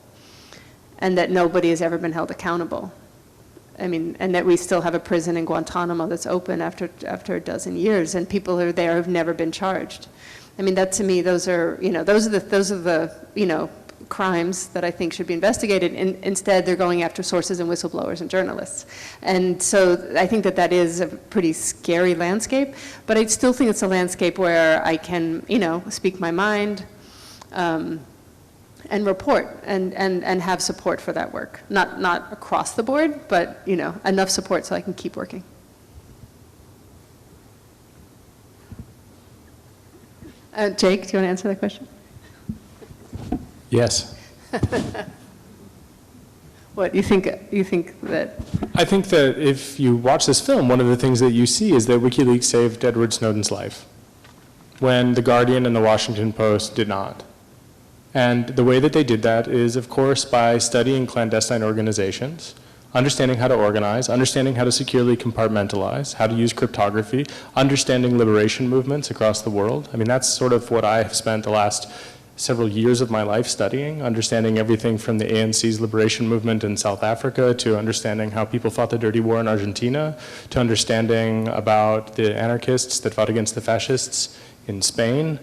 and that nobody has ever been held accountable. I mean, and that we still have a prison in Guantanamo that's open after a dozen years, and people who are there have never been charged. I mean, that to me, those are the crimes that I think should be investigated. Instead, they're going after sources and whistleblowers and journalists. And so I think that is a pretty scary landscape, but I still think it's a landscape where I can, speak my mind, and report and have support for that work. Not across the board, but enough support so I can keep working. Jake, do you want to answer that question? Yes. What, you think that? I think that if you watch this film, one of the things that you see is that WikiLeaks saved Edward Snowden's life, when The Guardian and The Washington Post did not. And the way that they did that is, of course, by studying clandestine organizations, understanding how to organize, understanding how to securely compartmentalize, how to use cryptography, understanding liberation movements across the world. I mean, that's sort of what I have spent the last several years of my life studying, understanding everything from the ANC's liberation movement in South Africa, to understanding how people fought the dirty war in Argentina, to understanding about the anarchists that fought against the fascists in Spain,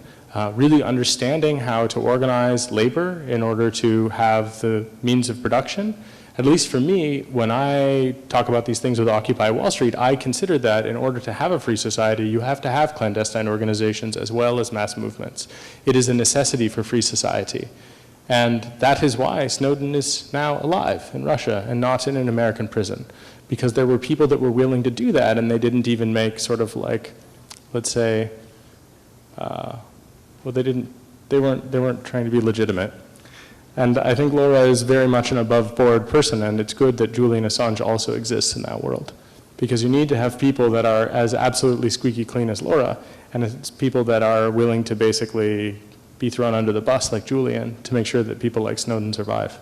really understanding how to organize labor in order to have the means of production. At least for me, when I talk about these things with Occupy Wall Street, I consider that in order to have a free society, you have to have clandestine organizations as well as mass movements. It is a necessity for free society. And that is why Snowden is now alive in Russia and not in an American prison. Because there were people that were willing to do that, and they didn't even make sort of like, let's say, they weren't trying to be legitimate. And I think Laura is very much an above board person, and it's good that Julian Assange also exists in that world. Because you need to have people that are as absolutely squeaky clean as Laura, and it's people that are willing to basically be thrown under the bus like Julian to make sure that people like Snowden survive.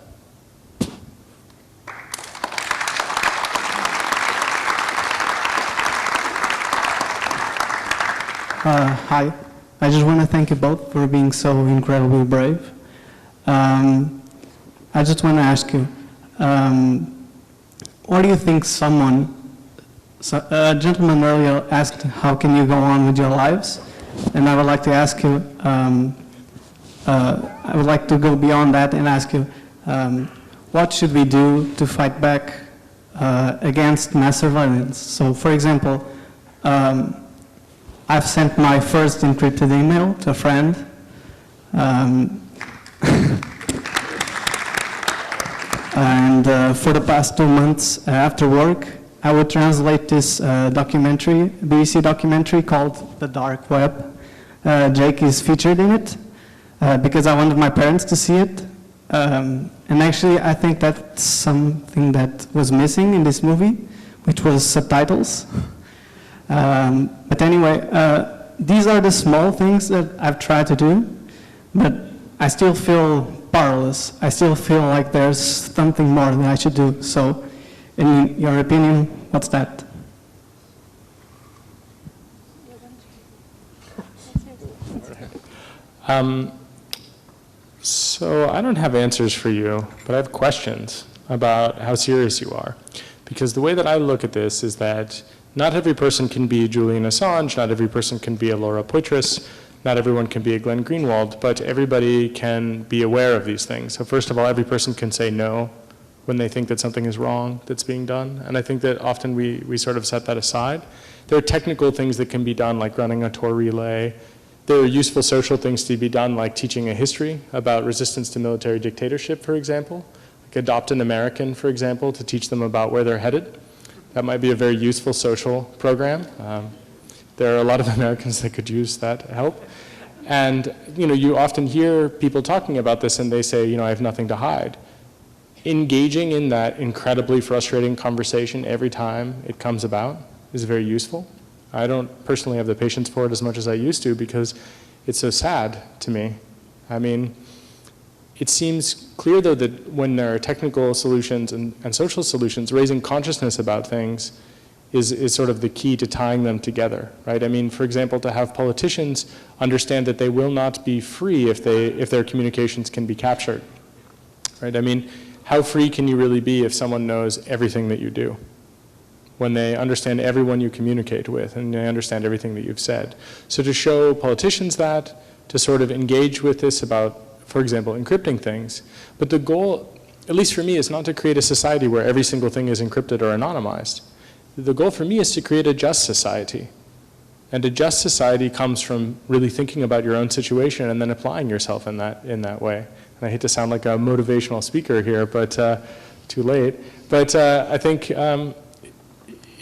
Hi. I just want to thank you both for being so incredibly brave. I just want to ask you, what do you think a gentleman earlier asked, how can you go on with your lives? And I would like to ask you, I would like to go beyond that and ask you, what should we do to fight back against mass surveillance? So, for example, I've sent my first encrypted email to a friend. And for the past 2 months after work, I would translate this BBC documentary called The Dark Web. Jake is featured in it because I wanted my parents to see it. And actually, I think that's something that was missing in this movie, which was subtitles. But anyway, these are the small things that I've tried to do, but I still feel powerless. I still feel like there's something more that I should do. So, in your opinion, what's that? So I don't have answers for you, but I have questions about how serious you are. Because the way that I look at this is that not every person can be Julian Assange, not every person can be a Laura Poitras, not everyone can be a Glenn Greenwald, but everybody can be aware of these things. So first of all, every person can say no when they think that something is wrong that's being done. And I think that often we sort of set that aside. There are technical things that can be done, like running a tour relay. There are useful social things to be done, like teaching a history about resistance to military dictatorship, for example. Like adopt an American, for example, to teach them about where they're headed. That might be a very useful social program. There are a lot of Americans that could use that help. And you often hear people talking about this and they say, I have nothing to hide. Engaging in that incredibly frustrating conversation every time it comes about is very useful. I don't personally have the patience for it as much as I used to because it's so sad to me. I mean, it seems clear, though, that when there are technical solutions and social solutions, raising consciousness about things is sort of the key to tying them together, right? I mean, for example, to have politicians understand that they will not be free if their communications can be captured, right? I mean, how free can you really be if someone knows everything that you do? When they understand everyone you communicate with and they understand everything that you've said. So to show politicians that, to sort of engage with this about, for example, encrypting things. But the goal, at least for me, is not to create a society where every single thing is encrypted or anonymized. The goal for me is to create a just society. And a just society comes from really thinking about your own situation and then applying yourself in that way. And I hate to sound like a motivational speaker here, but too late. But I think it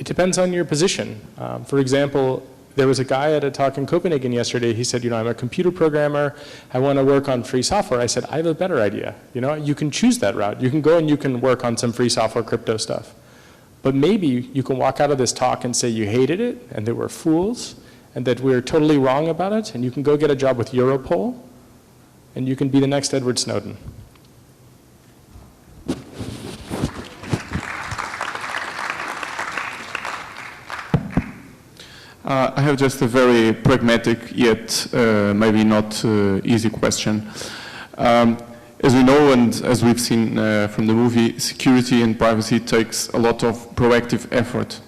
depends on your position. For example, there was a guy at a talk in Copenhagen yesterday. He said, I'm a computer programmer. I want to work on free software. I said, I have a better idea. You can choose that route. You can go and you can work on some free software crypto stuff. But maybe you can walk out of this talk and say you hated it and they were fools and that we're totally wrong about it, and you can go get a job with Europol and you can be the next Edward Snowden. I have just a very pragmatic yet maybe not easy question. As we know and as we've seen from the movie, security and privacy takes a lot of proactive effort.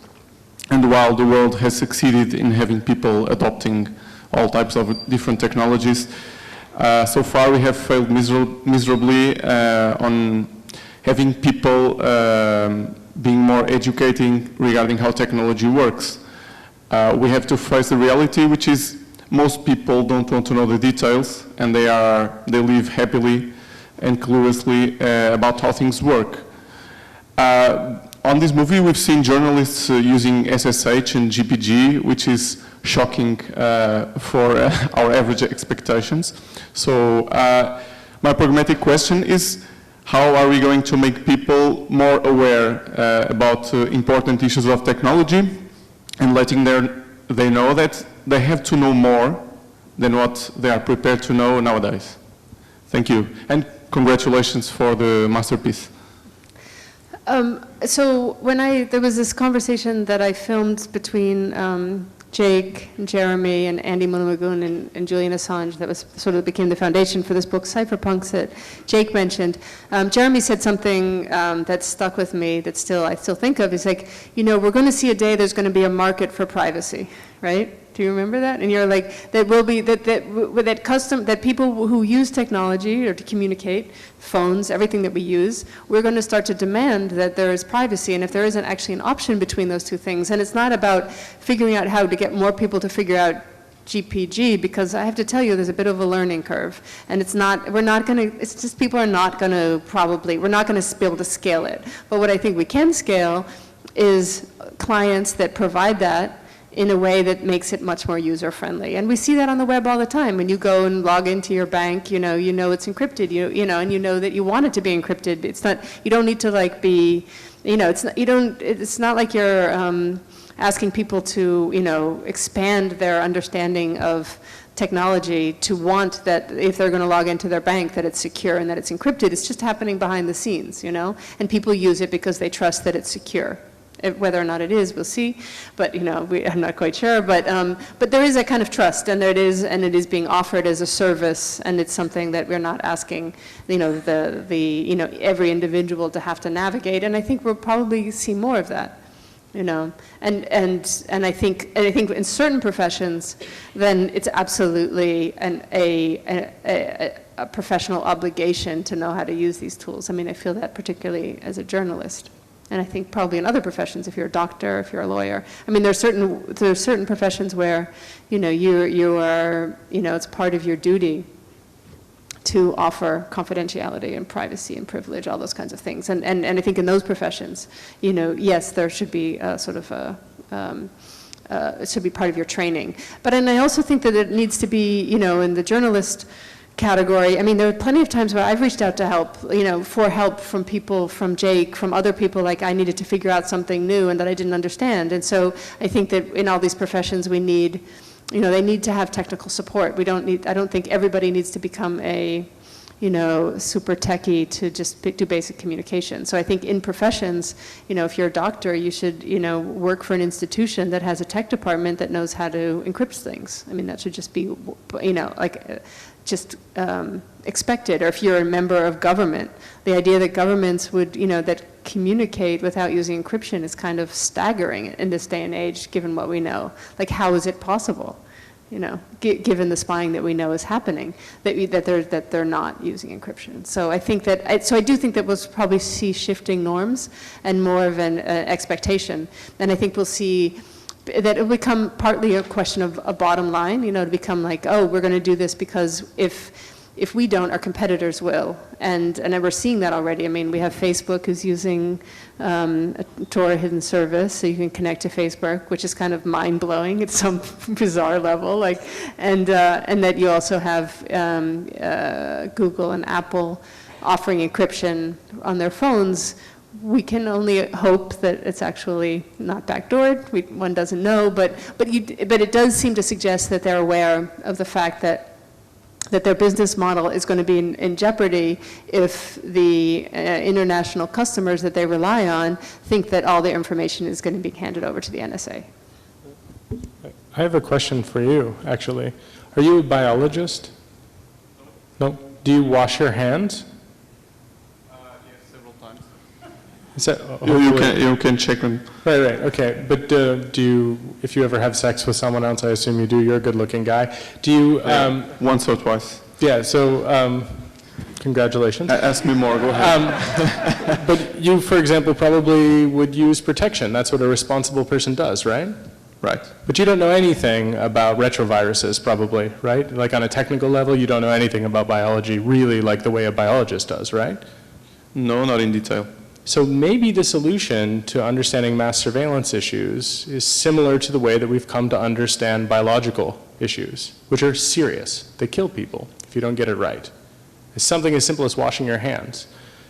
And while the world has succeeded in having people adopting all types of different technologies, so far we have failed miserably on having people being more educating regarding how technology works. We have to face the reality, which is most people don't want to know the details, and they live happily and cluelessly about how things work. On this movie, we've seen journalists using SSH and GPG, which is shocking for our average expectations. So my pragmatic question is, how are we going to make people more aware about important issues of technology and letting they know that they have to know more than what they are prepared to know nowadays? Thank you. And congratulations for the masterpiece. So there was this conversation that I filmed between Jake, and Jeremy, and Andy Mullimagoon and Julian Assange that was sort of became the foundation for this book, Cypherpunks, that Jake mentioned. Jeremy said something that stuck with me that I still think of. He's like, we're going to see a day there's going to be a market for privacy, right? Do you remember that? And you're like, that will be, that people who use technology or to communicate, phones, everything that we use, we're going to start to demand that there is privacy, and if there isn't actually an option between those two things, and it's not about figuring out how to get more people to figure out GPG, because I have to tell you, there's a bit of a learning curve, and it's just people are not going to we're not going to be able to scale it. But what I think we can scale is clients that provide that in a way that makes it much more user-friendly. And we see that on the web all the time. When you go and log into your bank, you know it's encrypted, and you know that you want it to be encrypted. It's not, you don't need to like be, it's not like you're asking people to, expand their understanding of technology to want that if they're going to log into their bank that it's secure and that it's encrypted. It's just happening behind the scenes, and people use it because they trust that it's secure. Whether or not it is, we'll see, but I'm not quite sure. But there is a kind of trust, and it is being offered as a service, and it's something that we're not asking, every individual to have to navigate. And I think we'll probably see more of that, And I think in certain professions, then it's absolutely a professional obligation to know how to use these tools. I mean, I feel that particularly as a journalist. And I think probably in other professions, if you're a doctor, if you're a lawyer. I mean, there are certain professions where, you are, it's part of your duty to offer confidentiality and privacy and privilege, all those kinds of things. And I think in those professions, yes, there should be a sort of it should be part of your training. But and I also think that it needs to be, in the journalist category. I mean, there are plenty of times where I've reached out to help, for help from people, from Jake, from other people, like I needed to figure out something new and that I didn't understand. And so I think that in all these professions we need, they need to have technical support. I don't think everybody needs to become a, super techie to just do basic communication. So I think in professions, if you're a doctor, you should, work for an institution that has a tech department that knows how to encrypt things. I mean, that should just be, expected. Or if you're a member of government, the idea that governments would, that communicate without using encryption is kind of staggering in this day and age, given what we know. Like, how is it possible? given the spying that we know is happening, that they're not using encryption. So I think that, I do think that we'll probably see shifting norms and more of an expectation. And I think we'll see that it will become partly a question of a bottom line, to become like, oh, we're going to do this because if we don't, our competitors will. And we're seeing that already. I mean, we have Facebook who's using a Tor hidden service, so you can connect to Facebook, which is kind of mind-blowing at some bizarre level. And that you also have Google and Apple offering encryption on their phones. We can only hope that it's actually not backdoored. One doesn't know, but it does seem to suggest that they're aware of the fact that their business model is going to be in jeopardy if the international customers that they rely on think that all their information is going to be handed over to the NSA. I have a question for you, actually. Are you a biologist? No. Do you wash your hands? Yes, several times. Is that, you can check them. Right, okay. But do you, if you ever have sex with someone else, I assume you do, you're a good-looking guy. Do you... once or twice. Yeah, so congratulations. Ask me more, go ahead. But you, for example, probably would use protection. That's what a responsible person does, right? Right. But you don't know anything about retroviruses, probably, right? Like on a technical level, you don't know anything about biology really like the way a biologist does, right? No, not in detail. So maybe the solution to understanding mass surveillance issues is similar to the way that we've come to understand biological issues, which are serious. They kill people if you don't get it right. It's something as simple as washing your hands.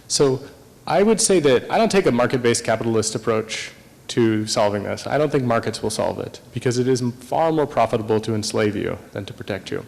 So I would say that I don't take a market-based capitalist approach to solving this. I don't think markets will solve it because it is far more profitable to enslave you than to protect you.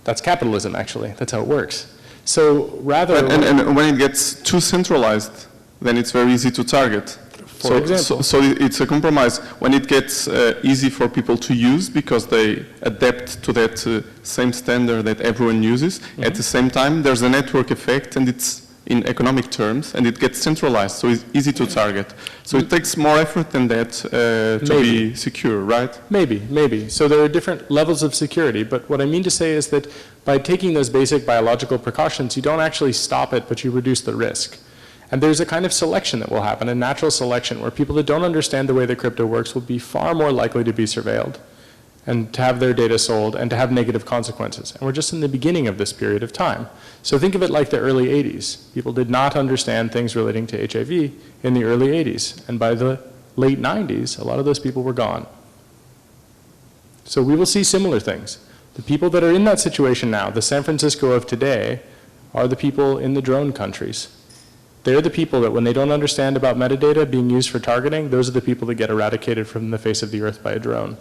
That's capitalism, actually. That's how it works. So rather... And when it gets too centralized, then it's very easy to target. For example. So it's a compromise. When it gets easy for people to use because they adapt to that same standard that everyone uses, at the same time there's a network effect and it's in economic terms and it gets centralized, so it's easy to target. So it takes more effort than that to be secure, right? Maybe. So there are different levels of security, but what I mean to say is that by taking those basic biological precautions, you don't actually stop it, but you reduce the risk. And there's a kind of selection that will happen, a natural selection, where people that don't understand the way that crypto works will be far more likely to be surveilled and to have their data sold and to have negative consequences. And we're just in the beginning of this period of time. So think of it like the early 80s. People did not understand things relating to HIV in the early 80s. And by the late 90s, a lot of those people were gone. So we will see similar things. The people that are in that situation now, the San Francisco of today, are the people in the drone countries. They're the people that when they don't understand about metadata being used for targeting, those are the people that get eradicated from the face of the earth by a drone.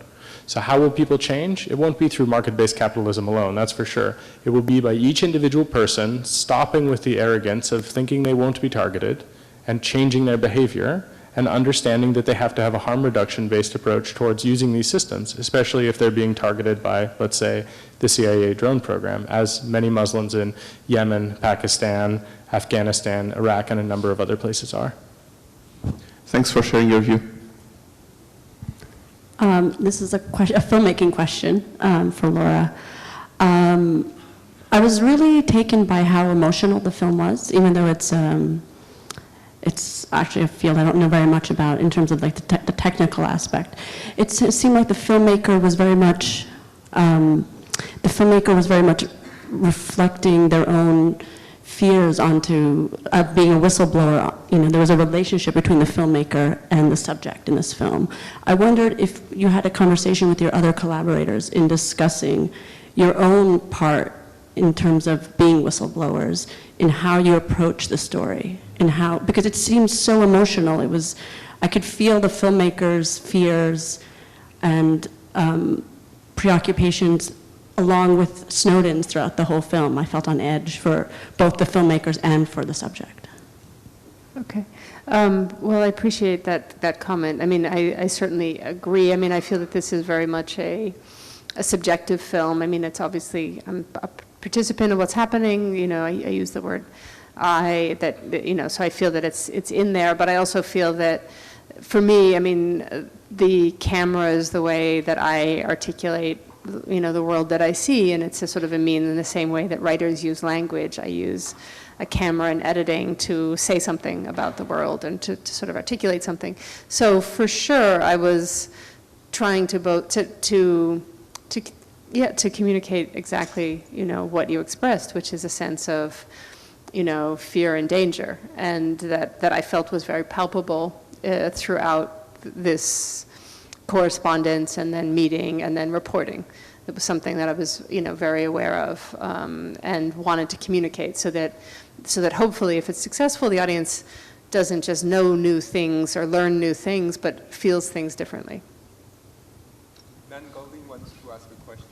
So how will people change? It won't be through market-based capitalism alone, that's for sure. It will be by each individual person stopping with the arrogance of thinking they won't be targeted and changing their behavior and understanding that they have to have a harm reduction-based approach towards using these systems, especially if they're being targeted by, let's say, the CIA drone program, as many Muslims in Yemen, Pakistan, Afghanistan, Iraq, and a number of other places are. Thanks for sharing your view. This is a filmmaking question for Laura. I was really taken by how emotional the film was, even though it's actually a field I don't know very much about in terms of like the technical aspect. It seemed like the filmmaker was very much reflecting their own fears onto being a whistleblower. You know, there was a relationship between the filmmaker and the subject in this film. I wondered if you had a conversation with your other collaborators in discussing your own part in terms of being whistleblowers, in how you approach the story, and how, because it seems so emotional. I could feel the filmmaker's fears and preoccupations along with Snowden's throughout the whole film. I felt on edge for both the filmmakers and for the subject. Okay. Well, I appreciate that comment. I mean, I certainly agree. I mean, I feel that this is very much a subjective film. I mean, it's obviously, I'm a participant in what's happening. You know, I use the word I, so I feel that it's in there, but I also feel that for me, I mean, the cameras, the way that I articulate, the world that I see, and it's a sort of a mean in the same way that writers use language. I use a camera and editing to say something about the world and to sort of articulate something. So for sure, I was trying to both to communicate exactly, what you expressed, which is a sense of, fear and danger, and that I felt was very palpable throughout this correspondence and then meeting and then reporting. It was something that I was, very aware of and wanted to communicate so that hopefully, if it's successful, the audience doesn't just know new things or learn new things, but feels things differently. Dan Golding wants to ask a question.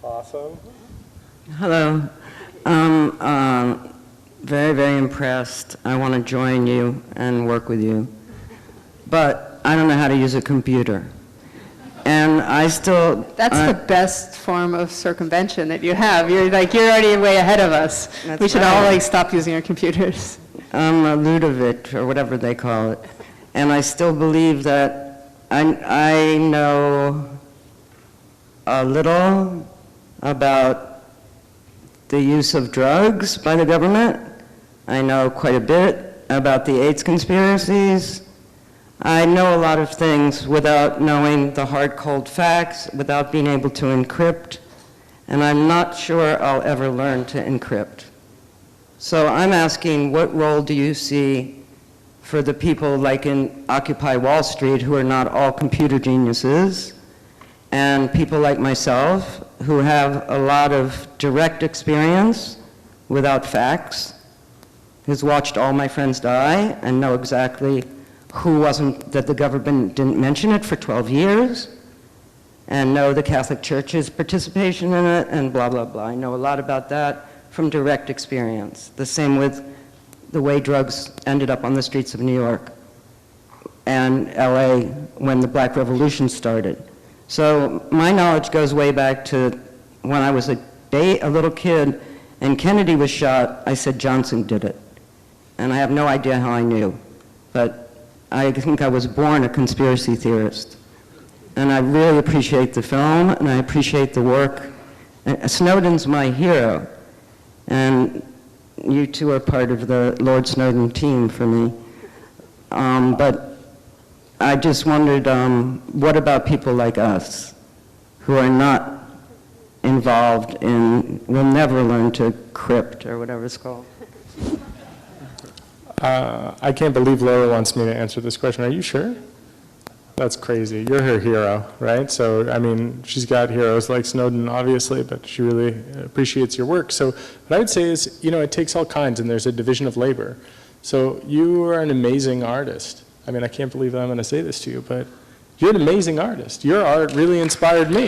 Awesome. Hello. Very, very impressed. I want to join you and work with you. But I don't know how to use a computer. And I still... That's the best form of circumvention that you have. You're already way ahead of us. We should all stop using our computers. I'm a Ludovic, or whatever they call it. And I still believe that I know a little about the use of drugs by the government. I know quite a bit about the AIDS conspiracies. I know a lot of things without knowing the hard, cold facts, without being able to encrypt, and I'm not sure I'll ever learn to encrypt. So I'm asking, what role do you see for the people like in Occupy Wall Street who are not all computer geniuses, and people like myself who have a lot of direct experience without facts, who's watched all my friends die and know exactly who wasn't, that the government didn't mention it for 12 years, and know the Catholic Church's participation in it, and blah, blah, blah. I know a lot about that from direct experience. The same with the way drugs ended up on the streets of New York and LA when the Black Revolution started. So my knowledge goes way back to when I was a little kid and Kennedy was shot. I said Johnson did it. And I have no idea how I knew, but I think I was born a conspiracy theorist. And I really appreciate the film, and I appreciate the work. Snowden's my hero, and you two are part of the Lord Snowden team for me. But I just wondered, what about people like us who are not involved in, will never learn to crypt or whatever it's called? I can't believe Laura wants me to answer this question. Are you sure? That's crazy. You're her hero, right? So, I mean, she's got heroes like Snowden, obviously, but she really appreciates your work. So what I would say is, it takes all kinds, and there's a division of labor. So you are an amazing artist. I mean, I can't believe that I'm going to say this to you, but you're an amazing artist. Your art really inspired me.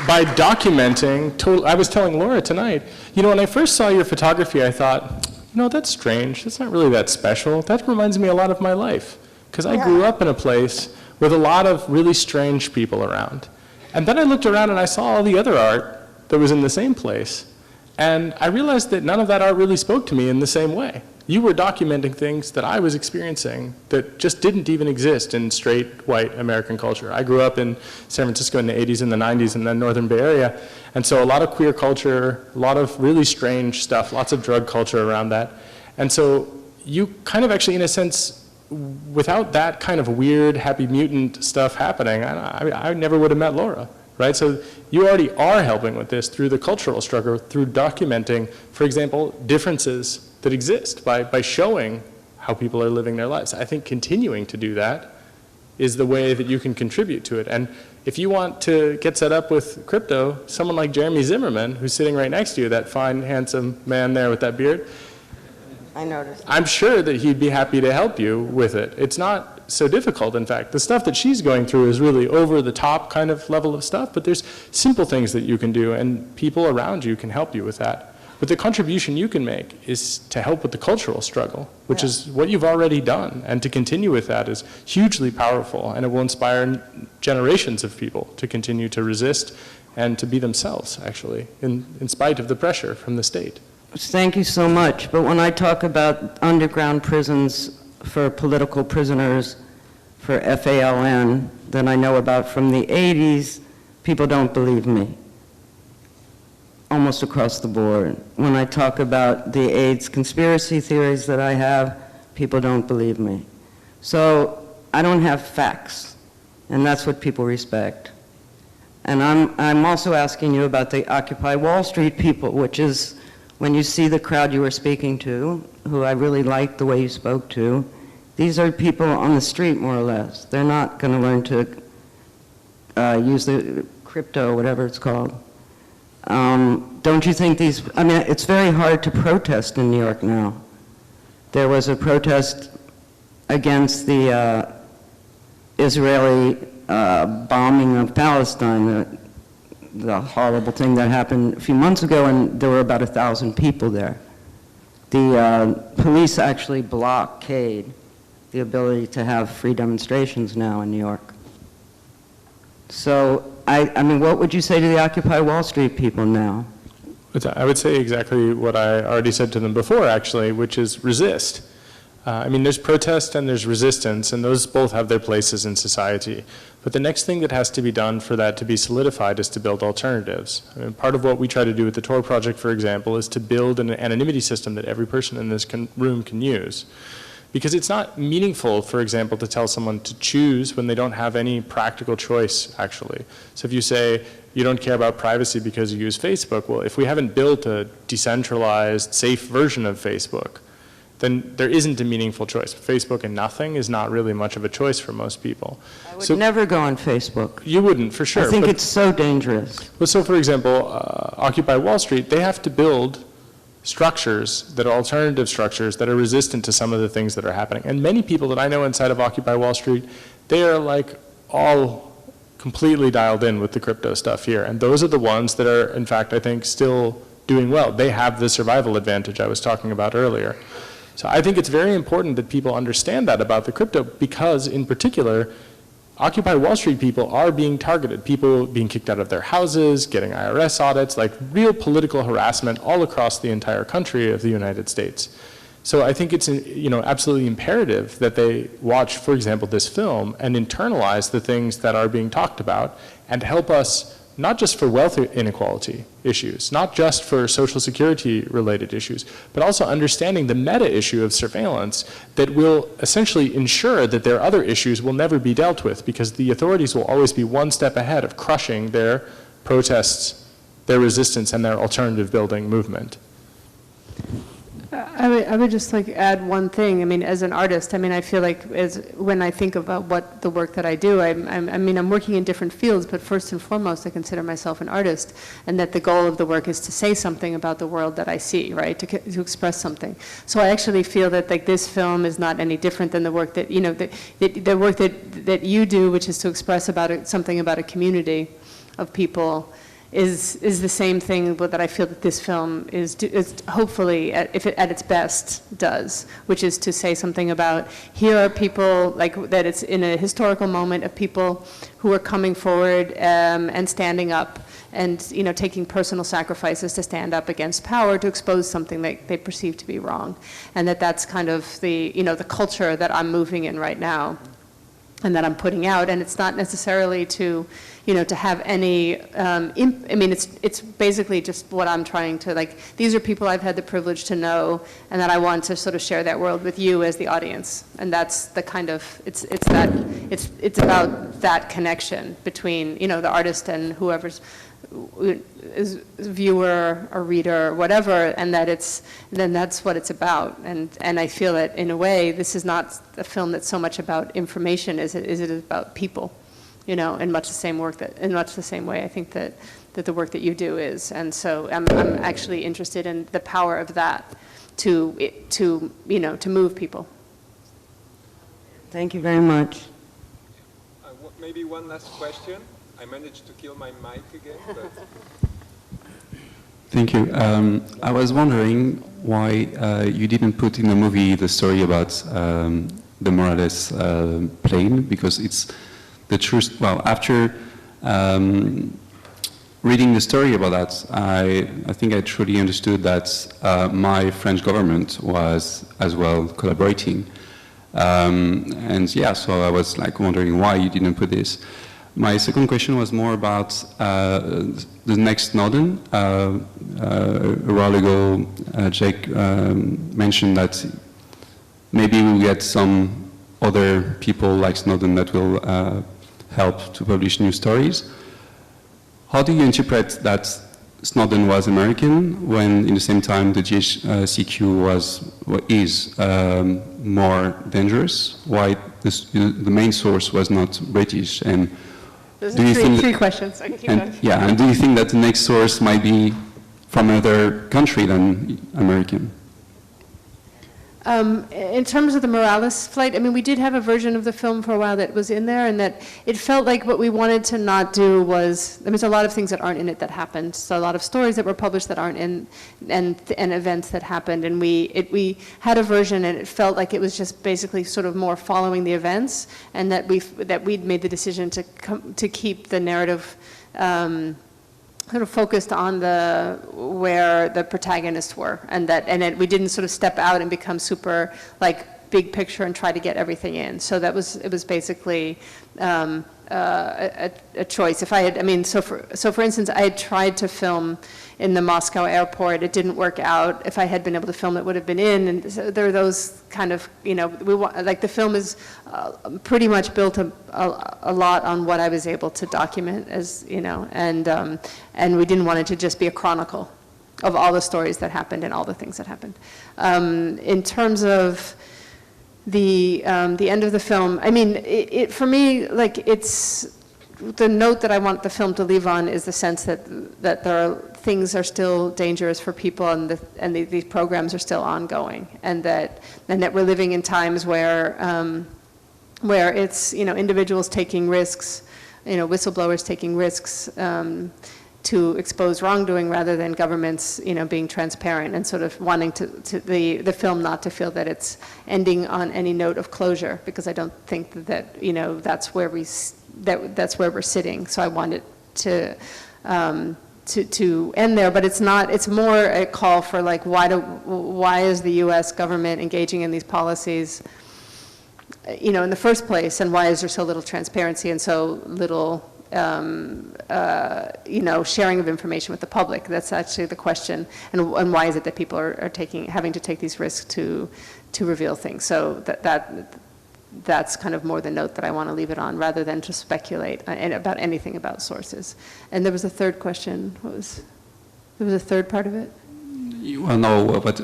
By documenting, I was telling Laura tonight, when I first saw your photography, I thought, that's strange. That's not really that special. That reminds me a lot of my life. Because I grew up in a place with a lot of really strange people around. And then I looked around and I saw all the other art that was in the same place. And I realized that none of that art really spoke to me in the same way. You were documenting things that I was experiencing that just didn't even exist in straight white American culture. I grew up in San Francisco in the 80s and the 90s in the Northern Bay Area, and so a lot of queer culture, a lot of really strange stuff, lots of drug culture around that. And so you kind of actually, in a sense, without that kind of weird, happy mutant stuff happening, I never would have met Laura, right? So you already are helping with this through the cultural struggle, through documenting, for example, differences that exist by showing how people are living their lives. I think continuing to do that is the way that you can contribute to it. And if you want to get set up with crypto, someone like Jeremy Zimmerman, who's sitting right next to you, that fine, handsome man there with that beard, I noticed. I'm sure that he'd be happy to help you with it. It's not so difficult, in fact. The stuff that she's going through is really over the top kind of level of stuff, but there's simple things that you can do, and people around you can help you with that. But the contribution you can make is to help with the cultural struggle, which is what you've already done. And to continue with that is hugely powerful, and it will inspire generations of people to continue to resist and to be themselves, actually, in spite of the pressure from the state. Thank you so much. But when I talk about underground prisons for political prisoners, for FALN, that I know about from the 80s, people don't believe me. Almost across the board. When I talk about the AIDS conspiracy theories that I have, people don't believe me. So I don't have facts, and that's what people respect. And I'm also asking you about the Occupy Wall Street people, which is when you see the crowd you were speaking to, who I really liked the way you spoke to, these are people on the street, more or less. They're not going to learn to use the crypto, whatever it's called. Don't you think these, I mean, it's very hard to protest in New York now. There was a protest against the Israeli bombing of Palestine, the horrible thing that happened a few months ago, and there were about 1,000 people there. The police actually blockade the ability to have free demonstrations now in New York. So, I mean, what would you say to the Occupy Wall Street people now? I would say exactly what I already said to them before, actually, which is resist. I mean, there's protest and there's resistance, and those both have their places in society. But the next thing that has to be done for that to be solidified is to build alternatives. I mean, part of what we try to do with the Tor project, for example, is to build an anonymity system that every person in this room can use. Because it's not meaningful, for example, to tell someone to choose when they don't have any practical choice, actually. So if you say you don't care about privacy because you use Facebook, well, if we haven't built a decentralized, safe version of Facebook, then there isn't a meaningful choice. Facebook and nothing is not really much of a choice for most people. I would never go on Facebook. You wouldn't, for sure. I think it's so dangerous. Well, so for example, Occupy Wall Street, they have to build structures that are alternative structures that are resistant to some of the things that are happening. And many people that I know inside of Occupy Wall Street, they are like all completely dialed in with the crypto stuff here. And those are the ones that are, in fact, I think still doing well. They have the survival advantage I was talking about earlier. So I think it's very important that people understand that about the crypto because, in particular, Occupy Wall Street people are being targeted. People being kicked out of their houses, getting IRS audits, like real political harassment all across the entire country of the United States. So I think it's absolutely imperative that they watch, for example, this film and internalize the things that are being talked about and help us not just for wealth inequality issues, not just for social security related issues, but also understanding the meta issue of surveillance that will essentially ensure that their other issues will never be dealt with because the authorities will always be one step ahead of crushing their protests, their resistance, and their alternative building movement. I would just like add one thing. I mean, as an artist, I mean, I feel like when I think about what the work that I do, I mean, I'm working in different fields, but first and foremost, I consider myself an artist, and that the goal of the work is to say something about the world that I see, right? To express something. So I actually feel that like this film is not any different than the work that the work that you do, which is to express something about a community of people. Is the same thing that I feel that this film is hopefully, at its best, does, which is to say something about here are people, like that it's in a historical moment of people who are coming forward and standing up and taking personal sacrifices to stand up against power to expose something that they perceive to be wrong, and that's kind of the the culture that I'm moving in right now, and that I'm putting out, and it's not necessarily to to have any, I mean, it's basically just what I'm trying to, like, these are people I've had the privilege to know, and that I want to sort of share that world with you as the audience. And that's the kind of, it's about that connection between, the artist and whoever's is viewer or reader or whatever, and then that's what it's about. And I feel that in a way, this is not a film that's so much about information as it is about people. In much the same way I think that the work that you do is. And so I'm actually interested in the power of that to move people. Thank you very much. Maybe one last question. I managed to kill my mic again, but... Thank you. I was wondering why you didn't put in the movie the story about the Morales plane, because it's the truth. Well, after reading the story about that, I think I truly understood that my French government was as well collaborating. And yeah, so I was like wondering why you didn't put this. My second question was more about the next Snowden. A while ago, Jake mentioned that maybe we'll get some other people like Snowden that will help to publish new stories. How do you interpret that Snowden was American when in the same time the GCHQ is more dangerous? Why the main source was not British? And those do you think three questions. I can keep going. Yeah, and do you think that the next source might be from another country than American? In terms of the Morales flight, I mean, we did have a version of the film for a while that was in there, and that it felt like what we wanted to not do was, there's a lot of things that aren't in it that happened. So a lot of stories that were published that aren't in, and events that happened. And we had a version, and it felt like it was just basically sort of more following the events, and that we'd made the decision to keep the narrative sort of focused on where the protagonists were, and we didn't sort of step out and become super like big picture and try to get everything in. So it was basically a choice. If I had, I mean, so for instance, I had tried to film in the Moscow airport. It didn't work out. If I had been able to film, it would have been in. And so there are those kind of, like the film is pretty much built a lot on what I was able to document, as and we didn't want it to just be a chronicle of all the stories that happened and all the things that happened. In terms of the end of the film, I mean, for me, like it's the note that I want the film to leave on is the sense that things are still dangerous for people, and these programs are still ongoing, and that we're living in times where it's individuals taking risks, whistleblowers taking risks to expose wrongdoing rather than governments being transparent, and sort of wanting the film not to feel that it's ending on any note of closure, because I don't think that that's where we're sitting. So I want it to end there, but it's not. It's more a call for like why is the U.S. government engaging in these policies, in the first place, and why is there so little transparency and so little sharing of information with the public? That's actually the question, and why is it that people are having to take these risks to reveal things? So that's kind of more the note that I want to leave it on, rather than to speculate about anything about sources. And there was a third question. There was a third part of it? Well, no, but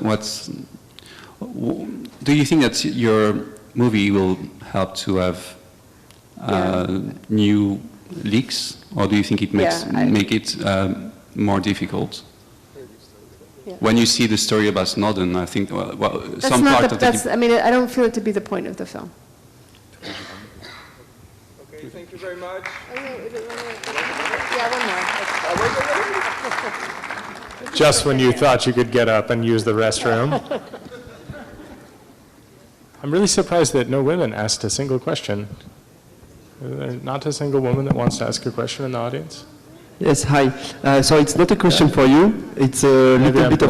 do you think that your movie will help to have new leaks, or do you think it make it more difficult? Yeah. When you see the story about Snowden, I think some part of the... I mean, I don't feel it to be the point of the film. Okay, thank you very much. Yeah, one more. Just when you thought you could get up and use the restroom. I'm really surprised that no women asked a single question. Is there not a single woman that wants to ask a question in the audience? Yes, hi. So it's not a question for you. It's a little bit of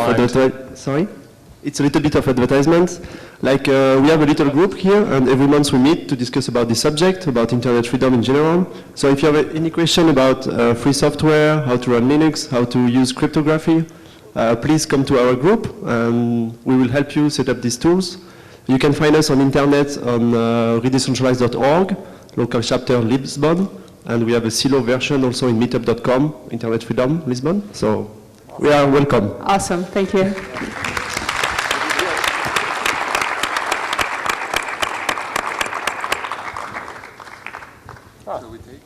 It's a little bit of advertisement. Like we have a little group here, and every month we meet to discuss about this subject, about internet freedom in general. So if you have any question about free software, how to run Linux, how to use cryptography, please come to our group, and we will help you set up these tools. You can find us on internet on redecentralized.org, local chapter Lisbon, and we have a silo version also in meetup.com, Internet Freedom Lisbon. So we are welcome. Awesome, thank you.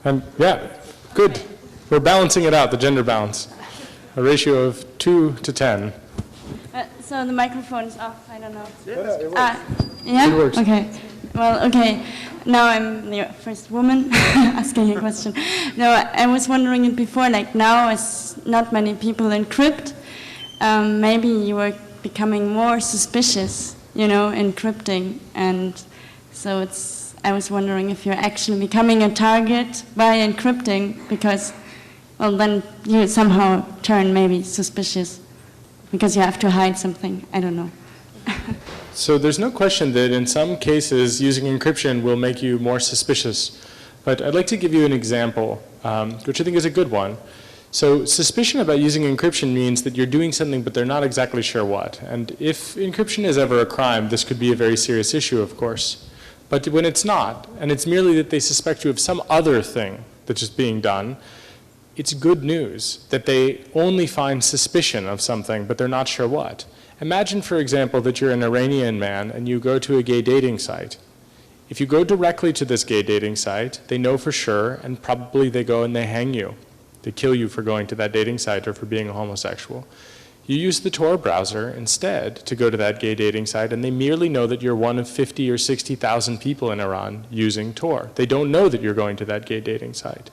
And yeah, good. We're balancing it out, the gender balance. A ratio of 2 to 10. So the microphone is off, I don't know. Yeah, it works. Yeah? It works. Okay. Well, okay. Now I'm the first woman asking a question. No, I was wondering it before, like now as not many people encrypt, maybe you are becoming more suspicious, encrypting. And so I was wondering if you're actually becoming a target by encrypting, because well, then you somehow turn maybe suspicious because you have to hide something. I don't know. So there's no question that in some cases using encryption will make you more suspicious. But I'd like to give you an example, which I think is a good one. So suspicion about using encryption means that you're doing something but they're not exactly sure what. And if encryption is ever a crime, this could be a very serious issue, of course. But when it's not, and it's merely that they suspect you of some other thing that's just being done, it's good news that they only find suspicion of something but they're not sure what. Imagine, for example, that you're an Iranian man and you go to a gay dating site. If you go directly to this gay dating site, they know for sure, and probably they go and they hang you. They kill you for going to that dating site or for being a homosexual. You use the Tor browser instead to go to that gay dating site, and they merely know that you're one of 50 or 60,000 people in Iran using Tor. They don't know that you're going to that gay dating site.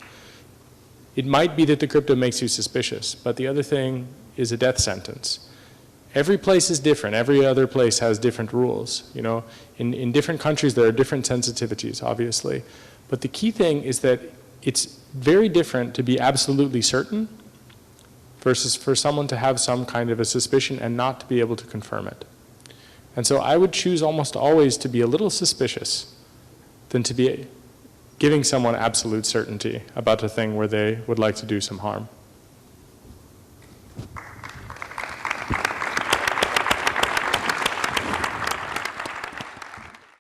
It might be that the crypto makes you suspicious, but the other thing is a death sentence. Every place is different. Every other place has different rules. You know, in different countries there are different sensitivities, obviously. But the key thing is that it's very different to be absolutely certain versus for someone to have some kind of a suspicion and not to be able to confirm it. And so I would choose almost always to be a little suspicious than to be giving someone absolute certainty about a thing where they would like to do some harm.